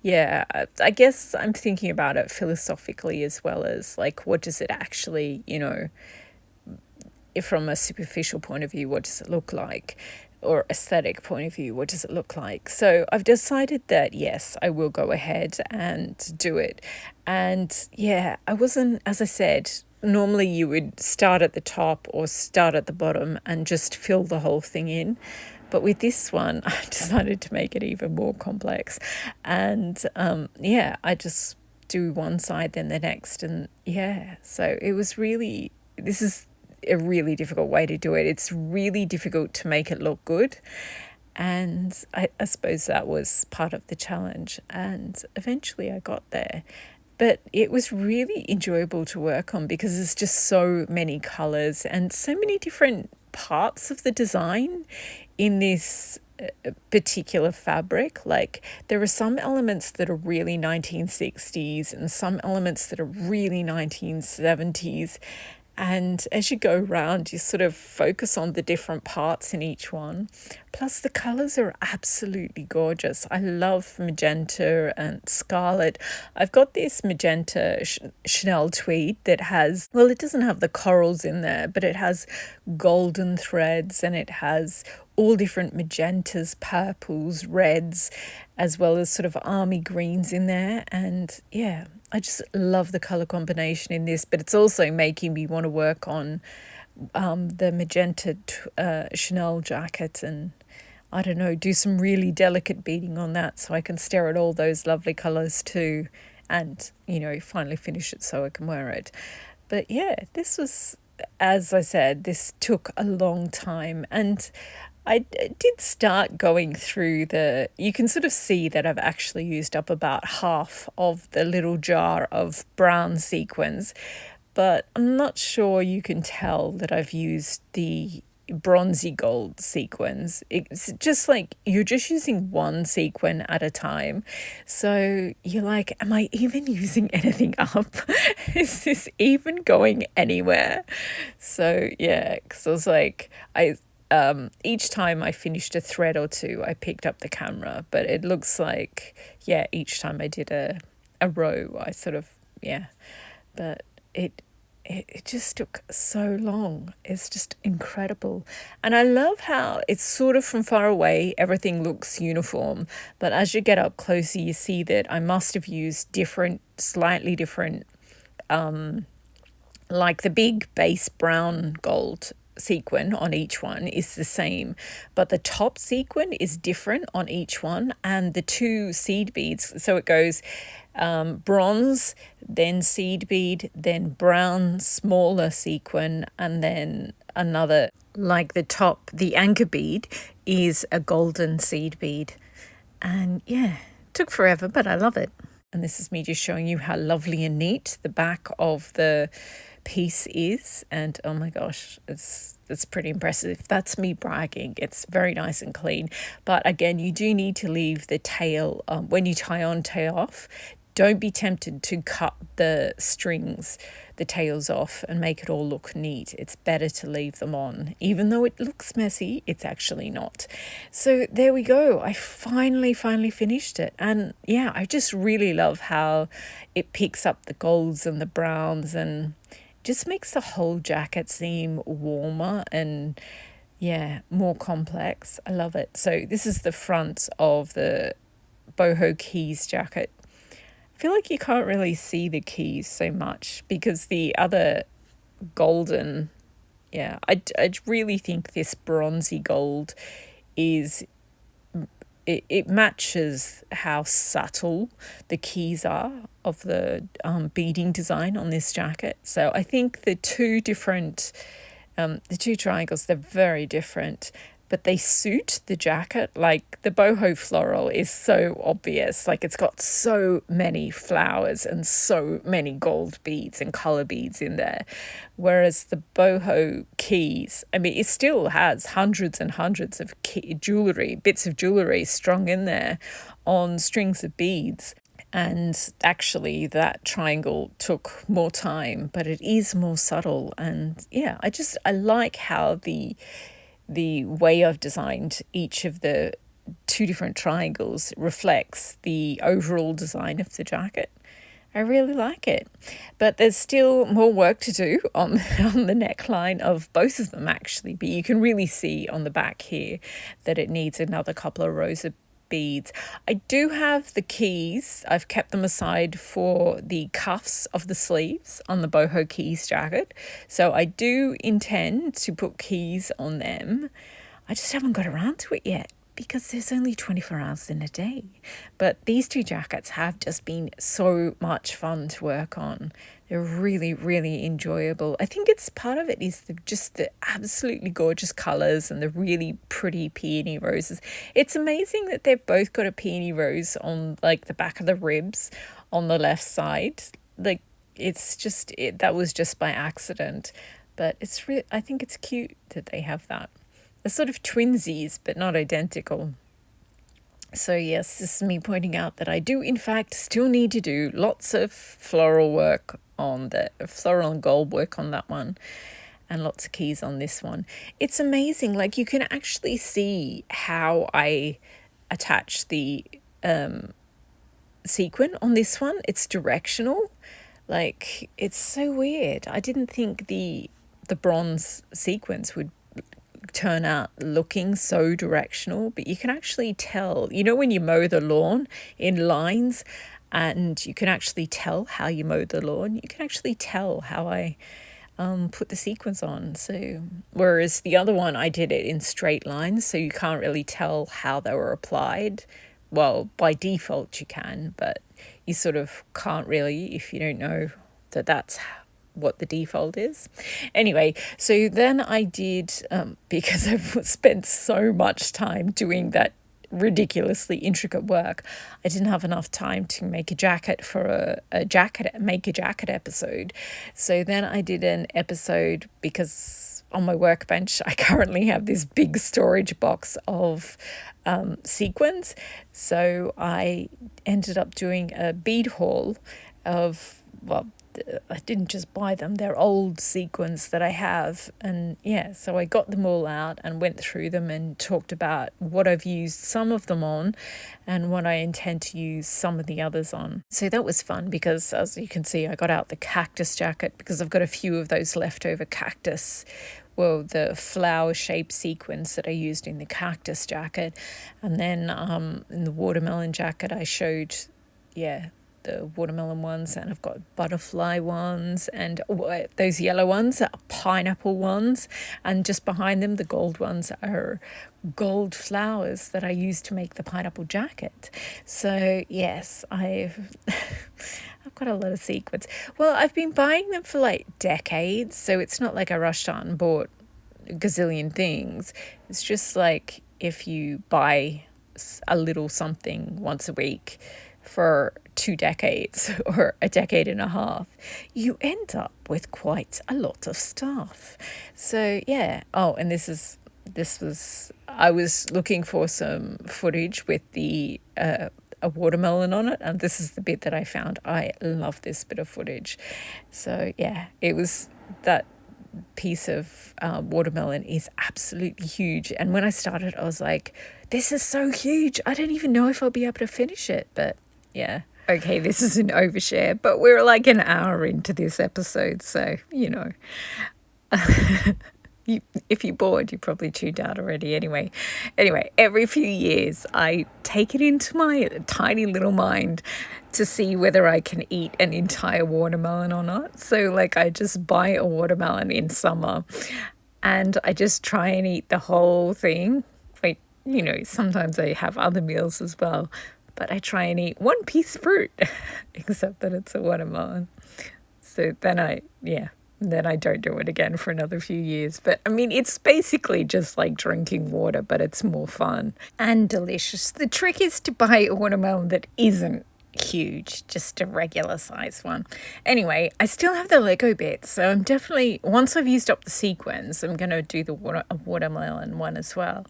yeah, I guess I'm thinking about it philosophically as well as like, what does it actually, if from a superficial point of view, what does it look like? Or aesthetic point of view, what does it look like? So I've decided that yes, I will go ahead and do it. And yeah, I wasn't, as I said, normally you would start at the top or start at the bottom and just fill the whole thing in. But with this one, I decided to make it even more complex. And yeah, I just do one side, then the next. And yeah, so it was really, this is a really difficult way to do it. It's really difficult to make it look good. And I suppose that was part of the challenge. And eventually I got there. But it was really enjoyable to work on because there's just so many colours and so many different parts of the design in this particular fabric. Like there are some elements that are really 1960s and some elements that are really 1970s. And as you go around, you sort of focus on the different parts in each one. Plus the colours are absolutely gorgeous. I love magenta and scarlet. I've got this magenta Chanel tweed that has, well, it doesn't have the corals in there, but it has golden threads and it has all different magentas, purples, reds, as well as sort of army greens in there. And yeah, I just love the colour combination in this, but it's also making me want to work on the magenta Chanel jacket and, I don't know, do some really delicate beading on that so I can stare at all those lovely colours too and, finally finish it so I can wear it. But yeah, this was, as I said, this took a long time and did start going through you can sort of see that I've actually used up about half of the little jar of brown sequins, but I'm not sure you can tell that I've used the bronzy gold sequins. It's just like you're just using one sequin at a time. So you're like, am I even using anything up? Is this even going anywhere? So yeah, because I was like, each time I finished a thread or two, I picked up the camera, but it looks like, yeah, each time I did a row, I sort of, yeah, but it just took so long. It's just incredible. And I love how it's sort of from far away, everything looks uniform. But as you get up closer, you see that I must have used slightly different, like the big base brown gold sequin on each one is the same, but the top sequin is different on each one, and the two seed beads, so it goes bronze, then seed bead, then brown smaller sequin, and then another, like the anchor bead is a golden seed bead. And yeah, took forever, but I love it. And this is me just showing you how lovely and neat the back of the piece is. And oh my gosh, it's pretty impressive. That's me bragging. It's very nice and clean. But again, you do need to leave the tail, when you tie on, tie off. Don't be tempted to cut the strings, the tails off, and make it all look neat. It's better to leave them on. Even though it looks messy, it's actually not. So there we go. I finally finished it. And yeah, I just really love how it picks up the golds and the browns and just makes the whole jacket seem warmer and, yeah, more complex. I love it. So this is the front of the Boho Keys jacket. I feel like you can't really see the keys so much because the other golden, yeah, I really think this bronzy gold is, it matches how subtle the keys are of the beading design on this jacket. So I think the two triangles, they're very different, but they suit the jacket. Like the boho floral is so obvious, like it's got so many flowers and so many gold beads and color beads in there, whereas the boho keys, I mean, it still has hundreds and hundreds of bits of jewelry strung in there on strings of beads. And actually that triangle took more time, but it is more subtle. And yeah, I like how the way I've designed each of the two different triangles reflects the overall design of the jacket. I really like it. But there's still more work to do on the neckline of both of them, actually. But you can really see on the back here that it needs another couple of rows of beads. I do have the keys. I've kept them aside for the cuffs of the sleeves on the Boho Keys jacket. So I do intend to put keys on them. I just haven't got around to it yet because there's only 24 hours in a day. But these two jackets have just been so much fun to work on. They're really, really enjoyable. I think it's part of it is just the absolutely gorgeous colours and the really pretty peony roses. It's amazing that they've both got a peony rose on like the back of the ribs on the left side. Like it's just, that was just by accident. But it's really, I think it's cute that they have that. They're sort of twinsies, but not identical. So yes, this is me pointing out that I do in fact still need to do lots of floral work on the floral and gold work on that one, and lots of keys on this one. It's amazing, like you can actually see how I attach the sequin on this one. It's directional, like it's so weird. I didn't think the bronze sequins would turn out looking so directional, but you can actually tell, you know, when you mow the lawn in lines and you can actually tell how you mowed the lawn, you can actually tell how I put the sequins on. So whereas the other one I did it in straight lines, so you can't really tell how they were applied. Well, by default you can, but you sort of can't really if you don't know that that's what the default is. Anyway, so then I did, because I've spent so much time doing that ridiculously intricate work, I didn't have enough time to make a jacket for a jacket episode. So then I did an episode, because on my workbench I currently have this big storage box of sequins. So I ended up doing a bead haul of, well, I didn't just buy them, they're old sequins that I have. And yeah, so I got them all out and went through them and talked about what I've used some of them on and what I intend to use some of the others on. So that was fun, because as you can see, I got out the cactus jacket because I've got a few of those leftover cactus, well, the flower shaped sequins that I used in the cactus jacket. And then in the watermelon jacket I showed, the watermelon ones, and I've got butterfly ones, and those yellow ones are pineapple ones, and just behind them the gold ones are gold flowers that I used to make the pineapple jacket. So yes, I've got a lot of sequins. Well, I've been buying them for like decades, so it's not like I rushed out and bought a gazillion things. It's just like if you buy a little something once a week for 2 decades or a decade and a half, you end up with quite a lot of stuff. So yeah. Oh, and I was looking for some footage with a watermelon on it, and this is the bit that I found. I love this bit of footage. So yeah, it was that piece of watermelon is absolutely huge, and when I started I was like, this is so huge, I don't even know if I'll be able to finish it. But yeah, okay, this is an overshare, but we're like an hour into this episode, so if you're bored, you probably tuned out already anyway. Every few years I take it into my tiny little mind to see whether I can eat an entire watermelon or not. So like, I just buy a watermelon in summer and I just try and eat the whole thing. Like, sometimes I have other meals as well, but I try and eat one piece of fruit, except that it's a watermelon. So then I don't do it again for another few years. But I mean, it's basically just like drinking water, but it's more fun and delicious. The trick is to buy a watermelon that isn't huge, just a regular size one. Anyway, I still have the Lego bits, so I'm definitely, once I've used up the sequins, I'm going to do the watermelon one as well.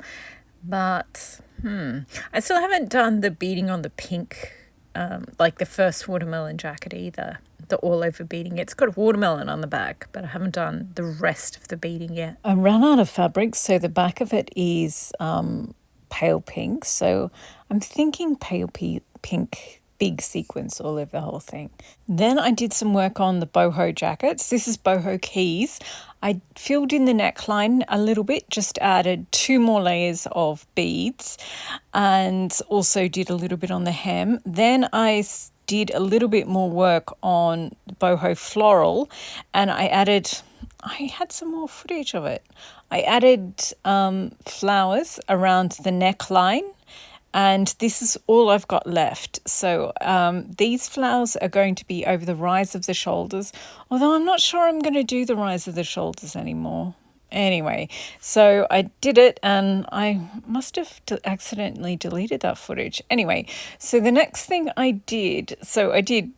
But I still haven't done the beading on the pink, like the first watermelon jacket either. The all over beading. It's got a watermelon on the back, but I haven't done the rest of the beading yet. I ran out of fabric, so the back of it is pale pink. So I'm thinking pale pink, big sequins all over the whole thing. Then I did some work on the boho jackets. This is boho keys. I filled in the neckline a little bit, just added 2 more layers of beads, and also did a little bit on the hem. Then I did a little bit more work on boho floral, and I had some more footage of it. I added flowers around the neckline, and this is all I've got left. So these flowers are going to be over the rise of the shoulders, although I'm not sure I'm going to do the rise of the shoulders anymore. Anyway, so I did it, and I must have accidentally deleted that footage. Anyway, so the next thing I did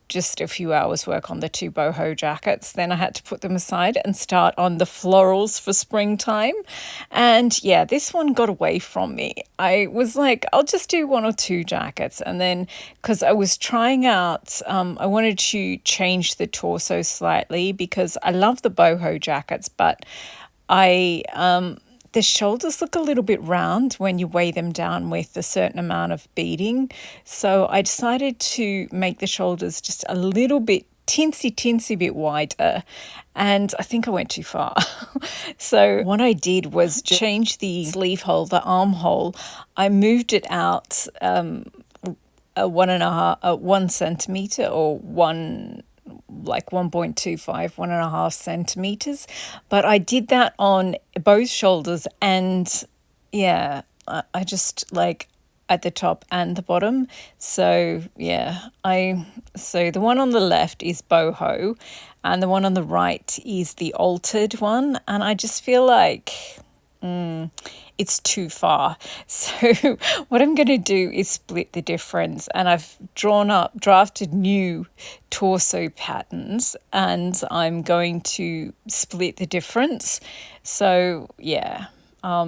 just a few hours work on the 2 boho jackets. Then I had to put them aside and start on the florals for springtime. And yeah, this one got away from me. I was like, I'll just do 1 or 2 jackets. And then, because I was trying out, I wanted to change the torso slightly, because I love the boho jackets, but the shoulders look a little bit round when you weigh them down with a certain amount of beading. So I decided to make the shoulders just a little bit tinsy bit wider, and I think I went too far. So what I did was change the sleeve hole, the armhole. I moved it out 1 centimeter, or 1.25, 1.5 centimeters. But I did that on both shoulders, and yeah, I just like, at the top and the bottom. So yeah, so the one on the left is Boho and the one on the right is the altered one, and I just feel like it's too far. So what I'm going to do is split the difference, and I've drafted new torso patterns, and I'm going to split the difference. So yeah.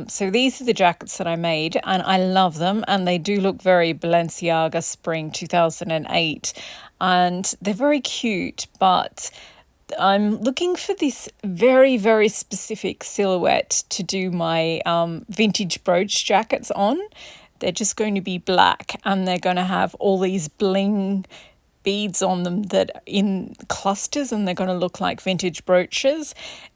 So these are the jackets that I made, and I love them, and they do look very Balenciaga Spring 2008, and they're very cute, but I'm looking for this very, very specific silhouette to do my vintage brooch jackets on. They're just going to be black, and they're going to have all these bling beads on them that in clusters, and they're going to look like vintage brooches.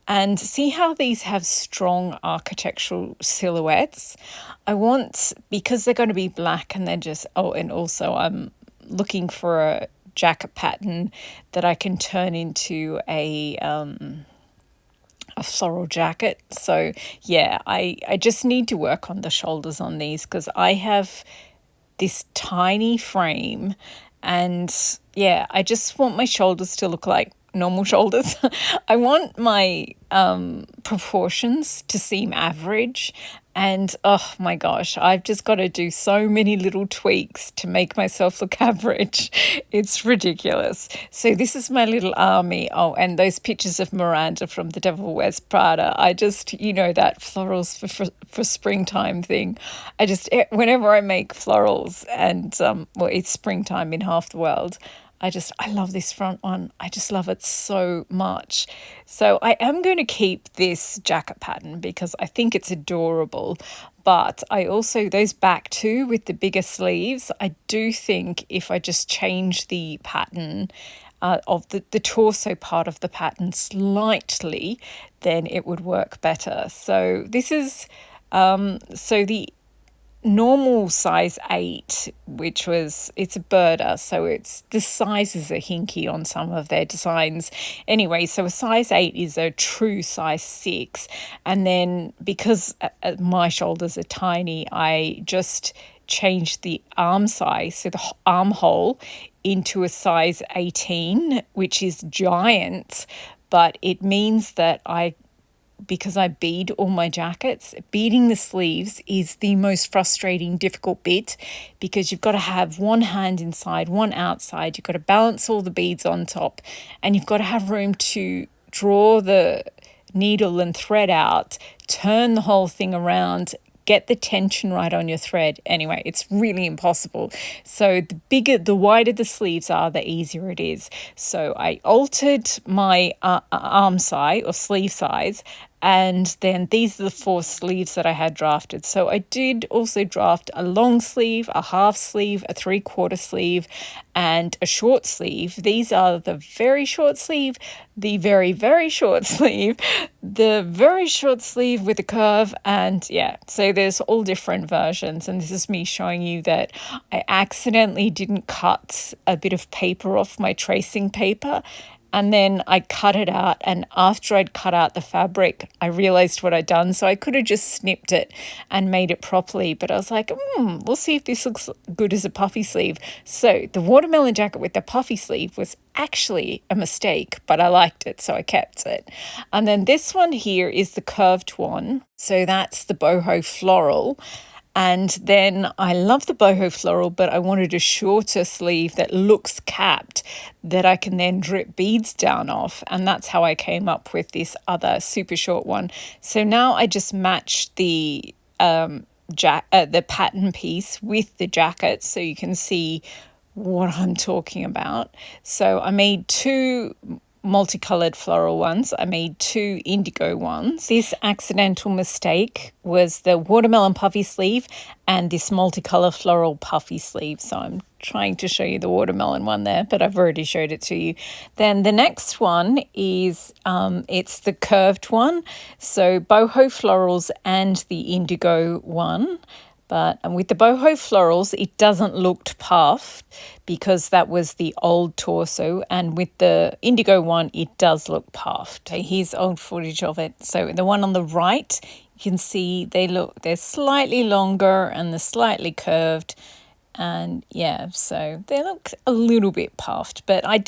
And see how these have strong architectural silhouettes. Because they're going to be black, and they're just, and also I'm looking for a jacket pattern that I can turn into a floral jacket. So yeah, I just need to work on the shoulders on these, because I have this tiny frame, and yeah, I just want my shoulders to look like normal shoulders. I want my proportions to seem average, and oh my gosh, I've just got to do so many little tweaks to make myself look average. It's ridiculous. So this is my little army. Oh, and those pictures of Miranda from The Devil Wears Prada. I just, that florals for springtime thing. Whenever I make florals, and it's springtime in half the world, I love this front one. I just love it so much. So I am going to keep this jacket pattern because I think it's adorable. But I also, those back two with the bigger sleeves, I do think if I just change the pattern of the torso part of the pattern slightly, then it would work better. So this is, so the normal size 8, it's a birder, so the sizes are hinky on some of their designs anyway. So a size 8 is a true size 6, and then because my shoulders are tiny, I just changed the arm size, so the armhole, into a size 18, which is giant, but it means that because I bead all my jackets, beading the sleeves is the most frustrating, difficult bit, because you've got to have one hand inside, one outside. You've got to balance all the beads on top, and you've got to have room to draw the needle and thread out, turn the whole thing around, get the tension right on your thread. Anyway, it's really impossible. So the wider the sleeves are, the easier it is. So I altered my arm size or sleeve size, and then these are the 4 sleeves that I had drafted. So I did also draft a long sleeve, a half sleeve, a 3/4 sleeve, and a short sleeve. These are the very short sleeve, the very, very short sleeve, the very short sleeve with a curve, and yeah, so there's all different versions. And this is me showing you that I accidentally didn't cut a bit of paper off my tracing paper, and then I cut it out, and after I'd cut out the fabric, I realized what I'd done. So I could have just snipped it and made it properly, but I was like, we'll see if this looks good as a puffy sleeve. So the watermelon jacket with the puffy sleeve was actually a mistake, but I liked it, so I kept it. And then this one here is the curved one. So that's the boho floral. And then I love the boho floral, but I wanted a shorter sleeve that looks capped that I can then drip beads down off. And that's how I came up with this other super short one. So now I just match the pattern piece with the jacket so you can see what I'm talking about. So I made 2 multicolored floral ones. I made 2 indigo ones. This accidental mistake was the watermelon puffy sleeve and this multicolor floral puffy sleeve. So I'm trying to show you the watermelon one there, but I've already showed it to you. Then the next one is it's the curved one. So boho florals and the indigo one. But with the boho florals, it doesn't look puffed because that was the old torso. And with the indigo one, it does look puffed. Okay, here's old footage of it. So the one on the right You can see they're slightly longer and they're slightly curved. And yeah, so they look a little bit puffed, but I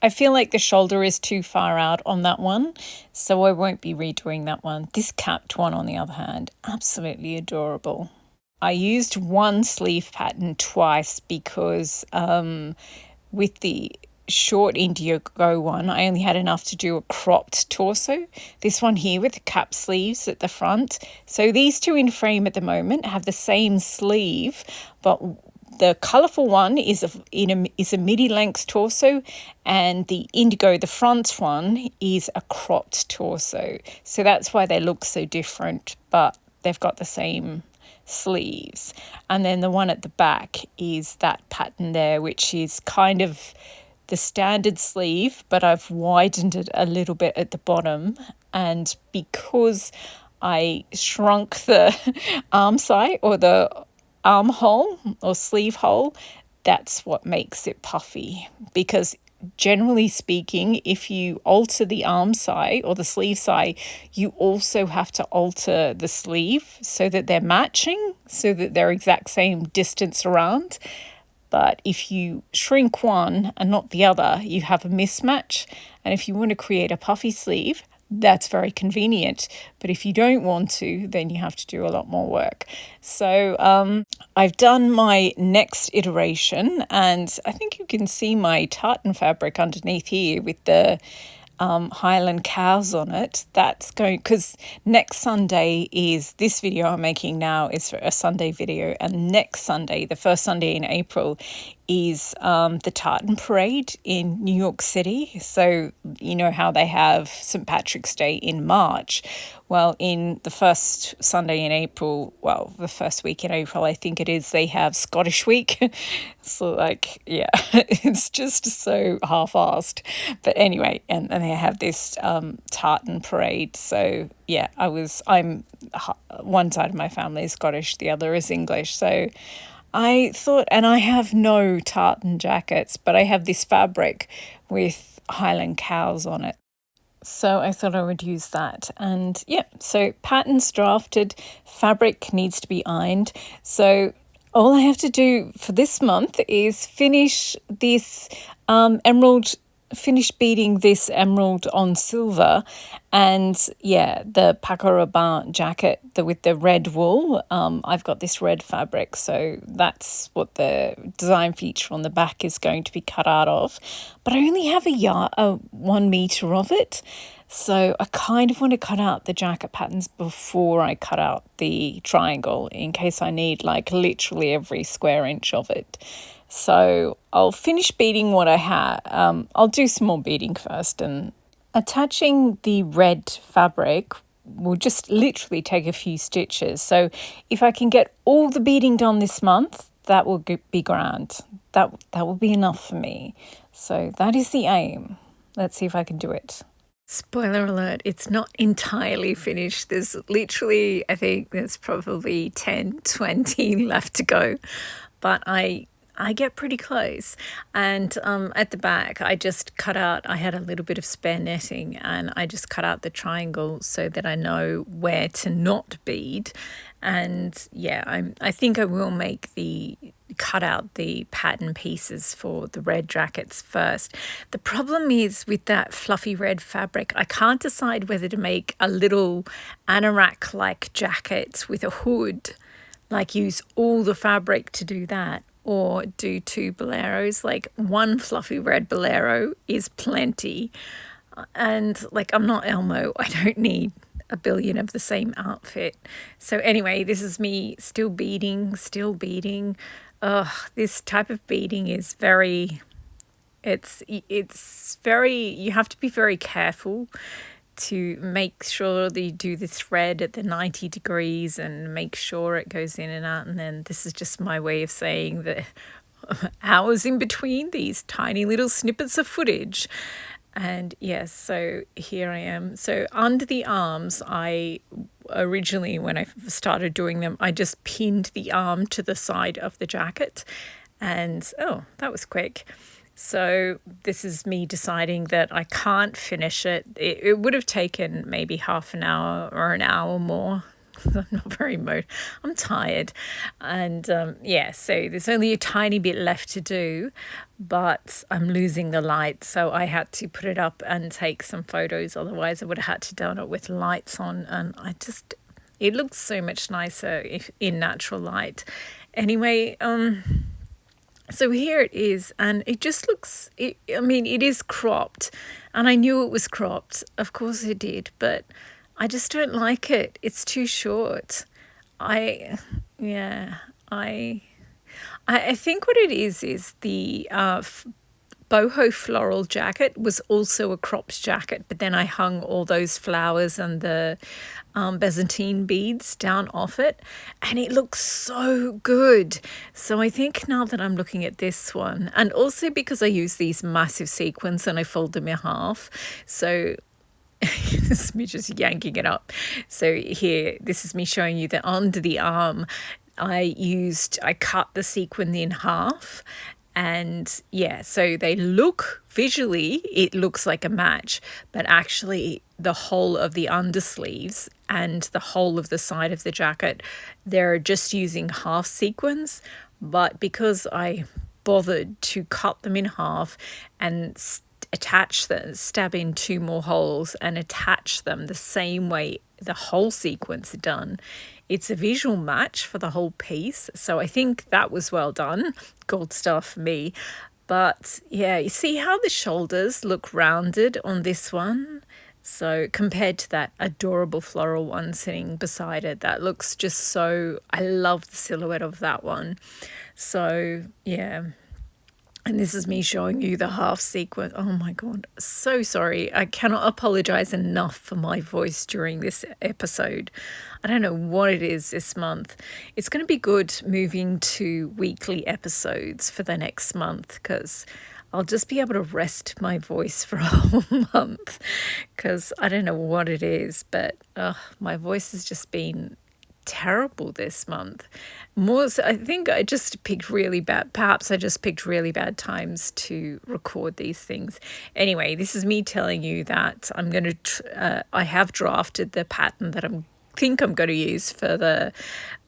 feel like the shoulder is too far out on that one, so I won't be redoing that one. This capped one, on the other hand, absolutely adorable. I used one sleeve pattern twice because with the short Indigo one, I only had enough to do a cropped torso. This one here with the cap sleeves at the front. So these two in frame at the moment have the same sleeve, but the colourful one is a midi length torso, and the Indigo, the front one, is a cropped torso. So that's why they look so different, but they've got the same sleeves. And then the one at the back is that pattern there, which is kind of the standard sleeve, but I've widened it a little bit at the bottom. And because I shrunk the arm side or the armhole or sleeve hole, that's what makes it puffy. Because generally speaking, if you alter the arm side or the sleeve side, you also have to alter the sleeve so that they're matching, so that they're exact same distance around. But if you shrink one and not the other, you have a mismatch. And if you want to create a puffy sleeve, that's very convenient. But if you don't want to, then you have to do a lot more work. So I've done my next iteration, and I think you can see my tartan fabric underneath here with the Highland cows on it. That's going, because next Sunday is, this video I'm making now is a Sunday video, and next Sunday, the first Sunday in April, is the Tartan Parade in New York City. So you know how they have St. Patrick's Day in March. Well, in the first Sunday in April, well, the first week in April, I think it is, they have Scottish Week. So like, yeah, it's just so half-assed. But anyway, and they have this tartan parade. So yeah, I'm one side of my family is Scottish, the other is English. So I thought, and I have no tartan jackets, but I have this fabric with Highland cows on it. So I thought I would use that. And yeah, so patterns drafted, fabric needs to be ironed. So all I have to do for this month is finish this finish beading this emerald on silver, and yeah, the Paco Rabanne jacket with the red wool. I've got this red fabric, so that's what the design feature on the back is going to be cut out of. But I only have 1 meter of it, so I kind of want to cut out the jacket patterns before I cut out the triangle, in case I need like literally every square inch of it. So I'll finish beading what I have. I'll do some more beading first, and attaching the red fabric will just literally take a few stitches. So if I can get all the beading done this month, that will be grand. That will be enough for me. So that is the aim. Let's see if I can do it. Spoiler alert, it's not entirely finished. There's literally, I think there's probably 10, 20 left to go. But I get pretty close. And at the back, I just cut out, I had a little bit of spare netting, and I just cut out the triangle so that I know where to not bead. And yeah, I think I will cut out the pattern pieces for the red jackets first. The problem is with that fluffy red fabric, I can't decide whether to make a little anorak-like jacket with a hood, like use all the fabric to do that, or do 2 boleros. Like one fluffy red bolero is plenty. And like, I'm not Elmo, I don't need a billion of the same outfit. So anyway, this is me still beading. This type of beading is very, it's very, you have to be very careful to make sure that you do the thread at the 90 degrees and make sure it goes in and out. And then this is just my way of saying the hours in between these tiny little snippets of footage. And yes, so here I am. So under the arms, I originally, when I started doing them, I just pinned the arm to the side of the jacket. And oh, that was quick. So this is me deciding that I can't finish it. It would have taken maybe half an hour or an hour more. I'm not very I'm tired. And yeah, so there's only a tiny bit left to do, but I'm losing the light. So I had to put it up and take some photos. Otherwise, I would have had to done it with lights on. And it looks so much nicer if in natural light. Anyway, so here it is, and it just looks, it is cropped, and I knew it was cropped. Of course it did, but I just don't like it. It's too short. Yeah, I think what it is the boho floral jacket was also a cropped jacket, but then I hung all those flowers and the Byzantine beads down off it, and it looks so good. So I think now that I'm looking at this one, and also because I use these massive sequins and I fold them in half, so this is me just yanking it up. So here, this is me showing you that under the arm, I cut the sequin in half, and yeah, so they look visually, it looks like a match, but actually the whole of the undersleeves and the whole of the side of the jacket, they're just using half sequins. But because I bothered to cut them in half and stab in 2 more holes and attach them the same way the whole sequence are done, it's a visual match for the whole piece. So I think that was well done. Gold star for me. But yeah, you see how the shoulders look rounded on this one? So compared to that adorable floral one sitting beside it, that looks just so, I love the silhouette of that one. So yeah. And this is me showing you the half sequence. Oh my God, so sorry. I cannot apologize enough for my voice during this episode. I don't know what it is this month. It's going to be good moving to weekly episodes for the next month, because I'll just be able to rest my voice for a whole month, because I don't know what it is, but my voice has just been terrible this month. More so, I think I just picked really bad, perhaps I just picked really bad times to record these things. Anyway, this is me telling you that I'm going to I have drafted the pattern that I'm going to use for the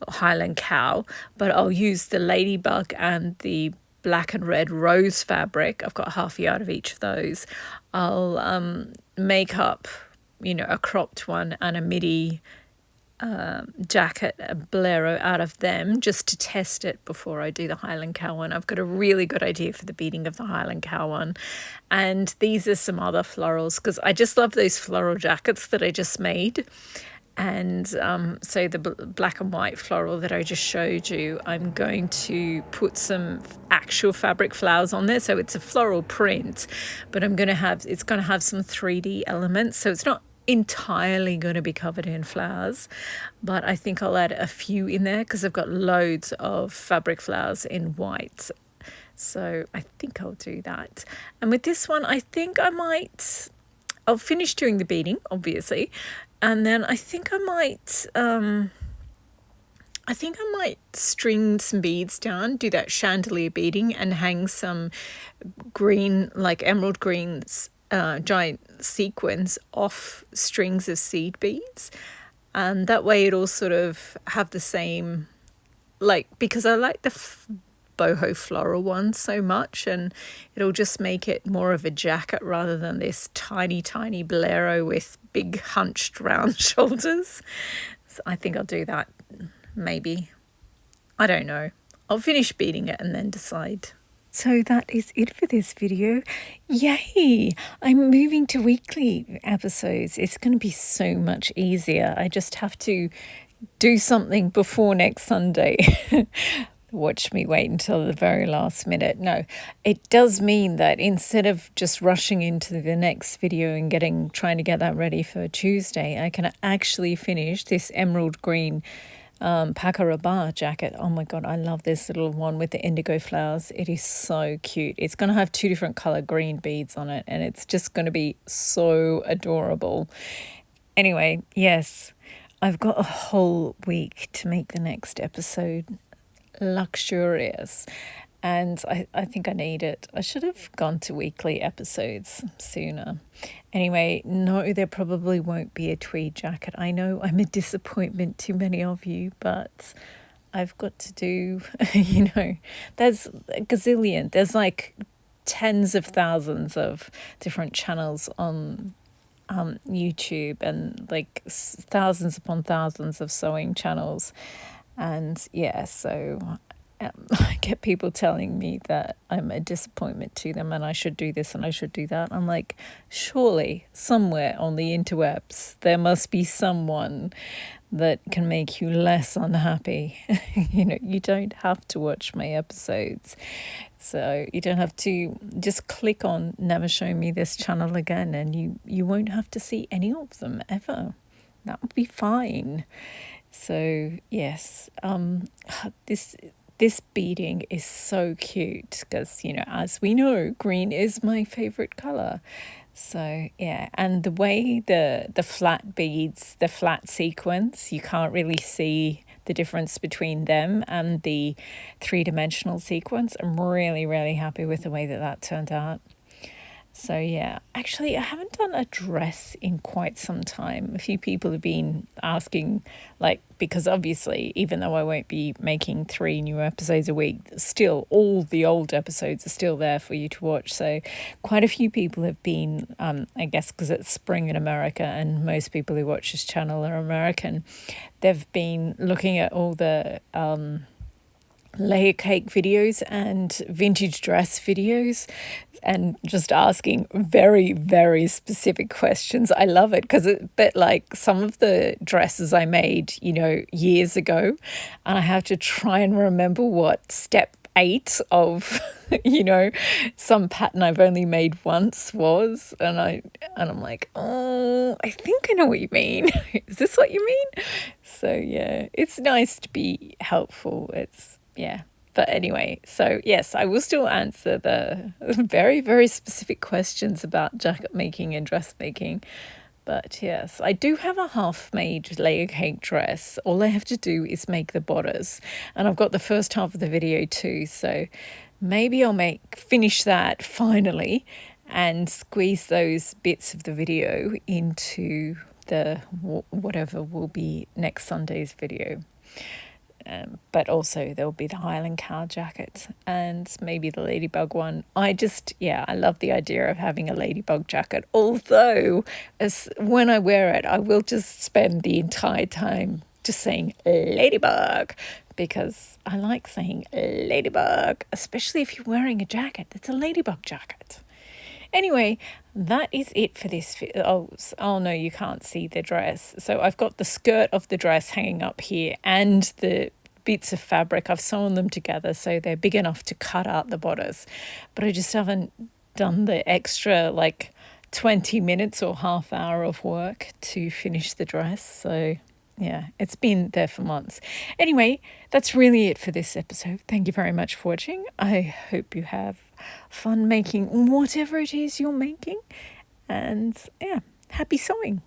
Highland cow, but I'll use the ladybug and the black and red rose fabric. I've got half a yard of each of those. I'll make up, a cropped one and a midi jacket, a bolero out of them, just to test it before I do the Highland cow one. I've got a really good idea for the beading of the Highland cow one, and these are some other florals, because I just love those floral jackets that I just made. And so the black and white floral that I just showed you, I'm going to put some actual fabric flowers on there. So it's a floral print, but it's going to have some 3D elements. So it's not entirely going to be covered in flowers, but I think I'll add a few in there because I've got loads of fabric flowers in white. So I think I'll do that. And with this one, I think I'll finish doing the beading, obviously. And then I think I might string some beads down, do that chandelier beading, and hang some green, like emerald greens, giant sequins off strings of seed beads. And that way it'll sort of have the same, because I like the boho floral one so much, and it'll just make it more of a jacket rather than this tiny bolero with big hunched round shoulders. So I think I'll do that, maybe. I don't know. I'll finish beading it and then decide. So that is it for this video. Yay! I'm moving to weekly episodes. It's going to be so much easier. I just have to do something before next Sunday. Watch me wait until the very last minute. No, it does mean that instead of just rushing into the next video and trying to get that ready for Tuesday, I can actually finish this emerald green Pacaraba jacket. Oh my God, I love this little one with the indigo flowers. It is so cute. It's going to have 2 different color green beads on it, and it's just going to be so adorable. Anyway, yes, I've got a whole week to make the next episode luxurious, And I think I need it. I should have gone to weekly episodes sooner. Anyway, no, there probably won't be a tweed jacket. I know I'm a disappointment to many of you, but I've got to do, there's a gazillion. There's like tens of thousands of different channels on YouTube, and like thousands upon thousands of sewing channels. And yeah, so I get people telling me that I'm a disappointment to them and I should do this and I should do that. I'm like, surely somewhere on the interwebs there must be someone that can make you less unhappy. You don't have to watch my episodes. So you don't have to just click on never show me this channel again, and you won't have to see any of them ever. That would be fine. So yes, this beading is so cute because, as we know, green is my favorite color. So yeah, and the way the flat beads, the flat sequence, you can't really see the difference between them and the three-dimensional sequence. I'm really, really happy with the way that turned out. So yeah, actually I haven't done a dress in quite some time. A few people have been asking, because obviously even though I won't be making 3 new episodes a week, still all the old episodes are still there for you to watch. So quite a few people have been, I guess because it's spring in America and most people who watch this channel are American, they've been looking at all the layer cake videos and vintage dress videos and just asking very, very specific questions. I love it because it's a bit like some of the dresses I made, years ago, and I have to try and remember what step 8 of some pattern I've only made once was, and I'm like, oh, I think I know what you mean. Is this what you mean? So yeah, it's nice to be helpful. Yeah. But anyway, so yes, I will still answer the very, very specific questions about jacket making and dress making. But yes, I do have a half-made layer cake dress. All I have to do is make the bodice. And I've got the first half of the video too. So maybe I'll finish that finally and squeeze those bits of the video into the whatever will be next Sunday's video. But also there'll be the Highland cow jacket and maybe the ladybug one. I love the idea of having a ladybug jacket. Although, when I wear it, I will just spend the entire time just saying ladybug, because I like saying ladybug, especially if you're wearing a jacket that's a ladybug jacket. Anyway, that is it for this. Oh no, you can't see the dress. So I've got the skirt of the dress hanging up here and the bits of fabric. I've sewn them together so they're big enough to cut out the bodice. But I just haven't done the extra 20 minutes or half hour of work to finish the dress. So yeah, it's been there for months. Anyway, that's really it for this episode. Thank you very much for watching. I hope you have fun making whatever it is you're making. And yeah, happy sewing.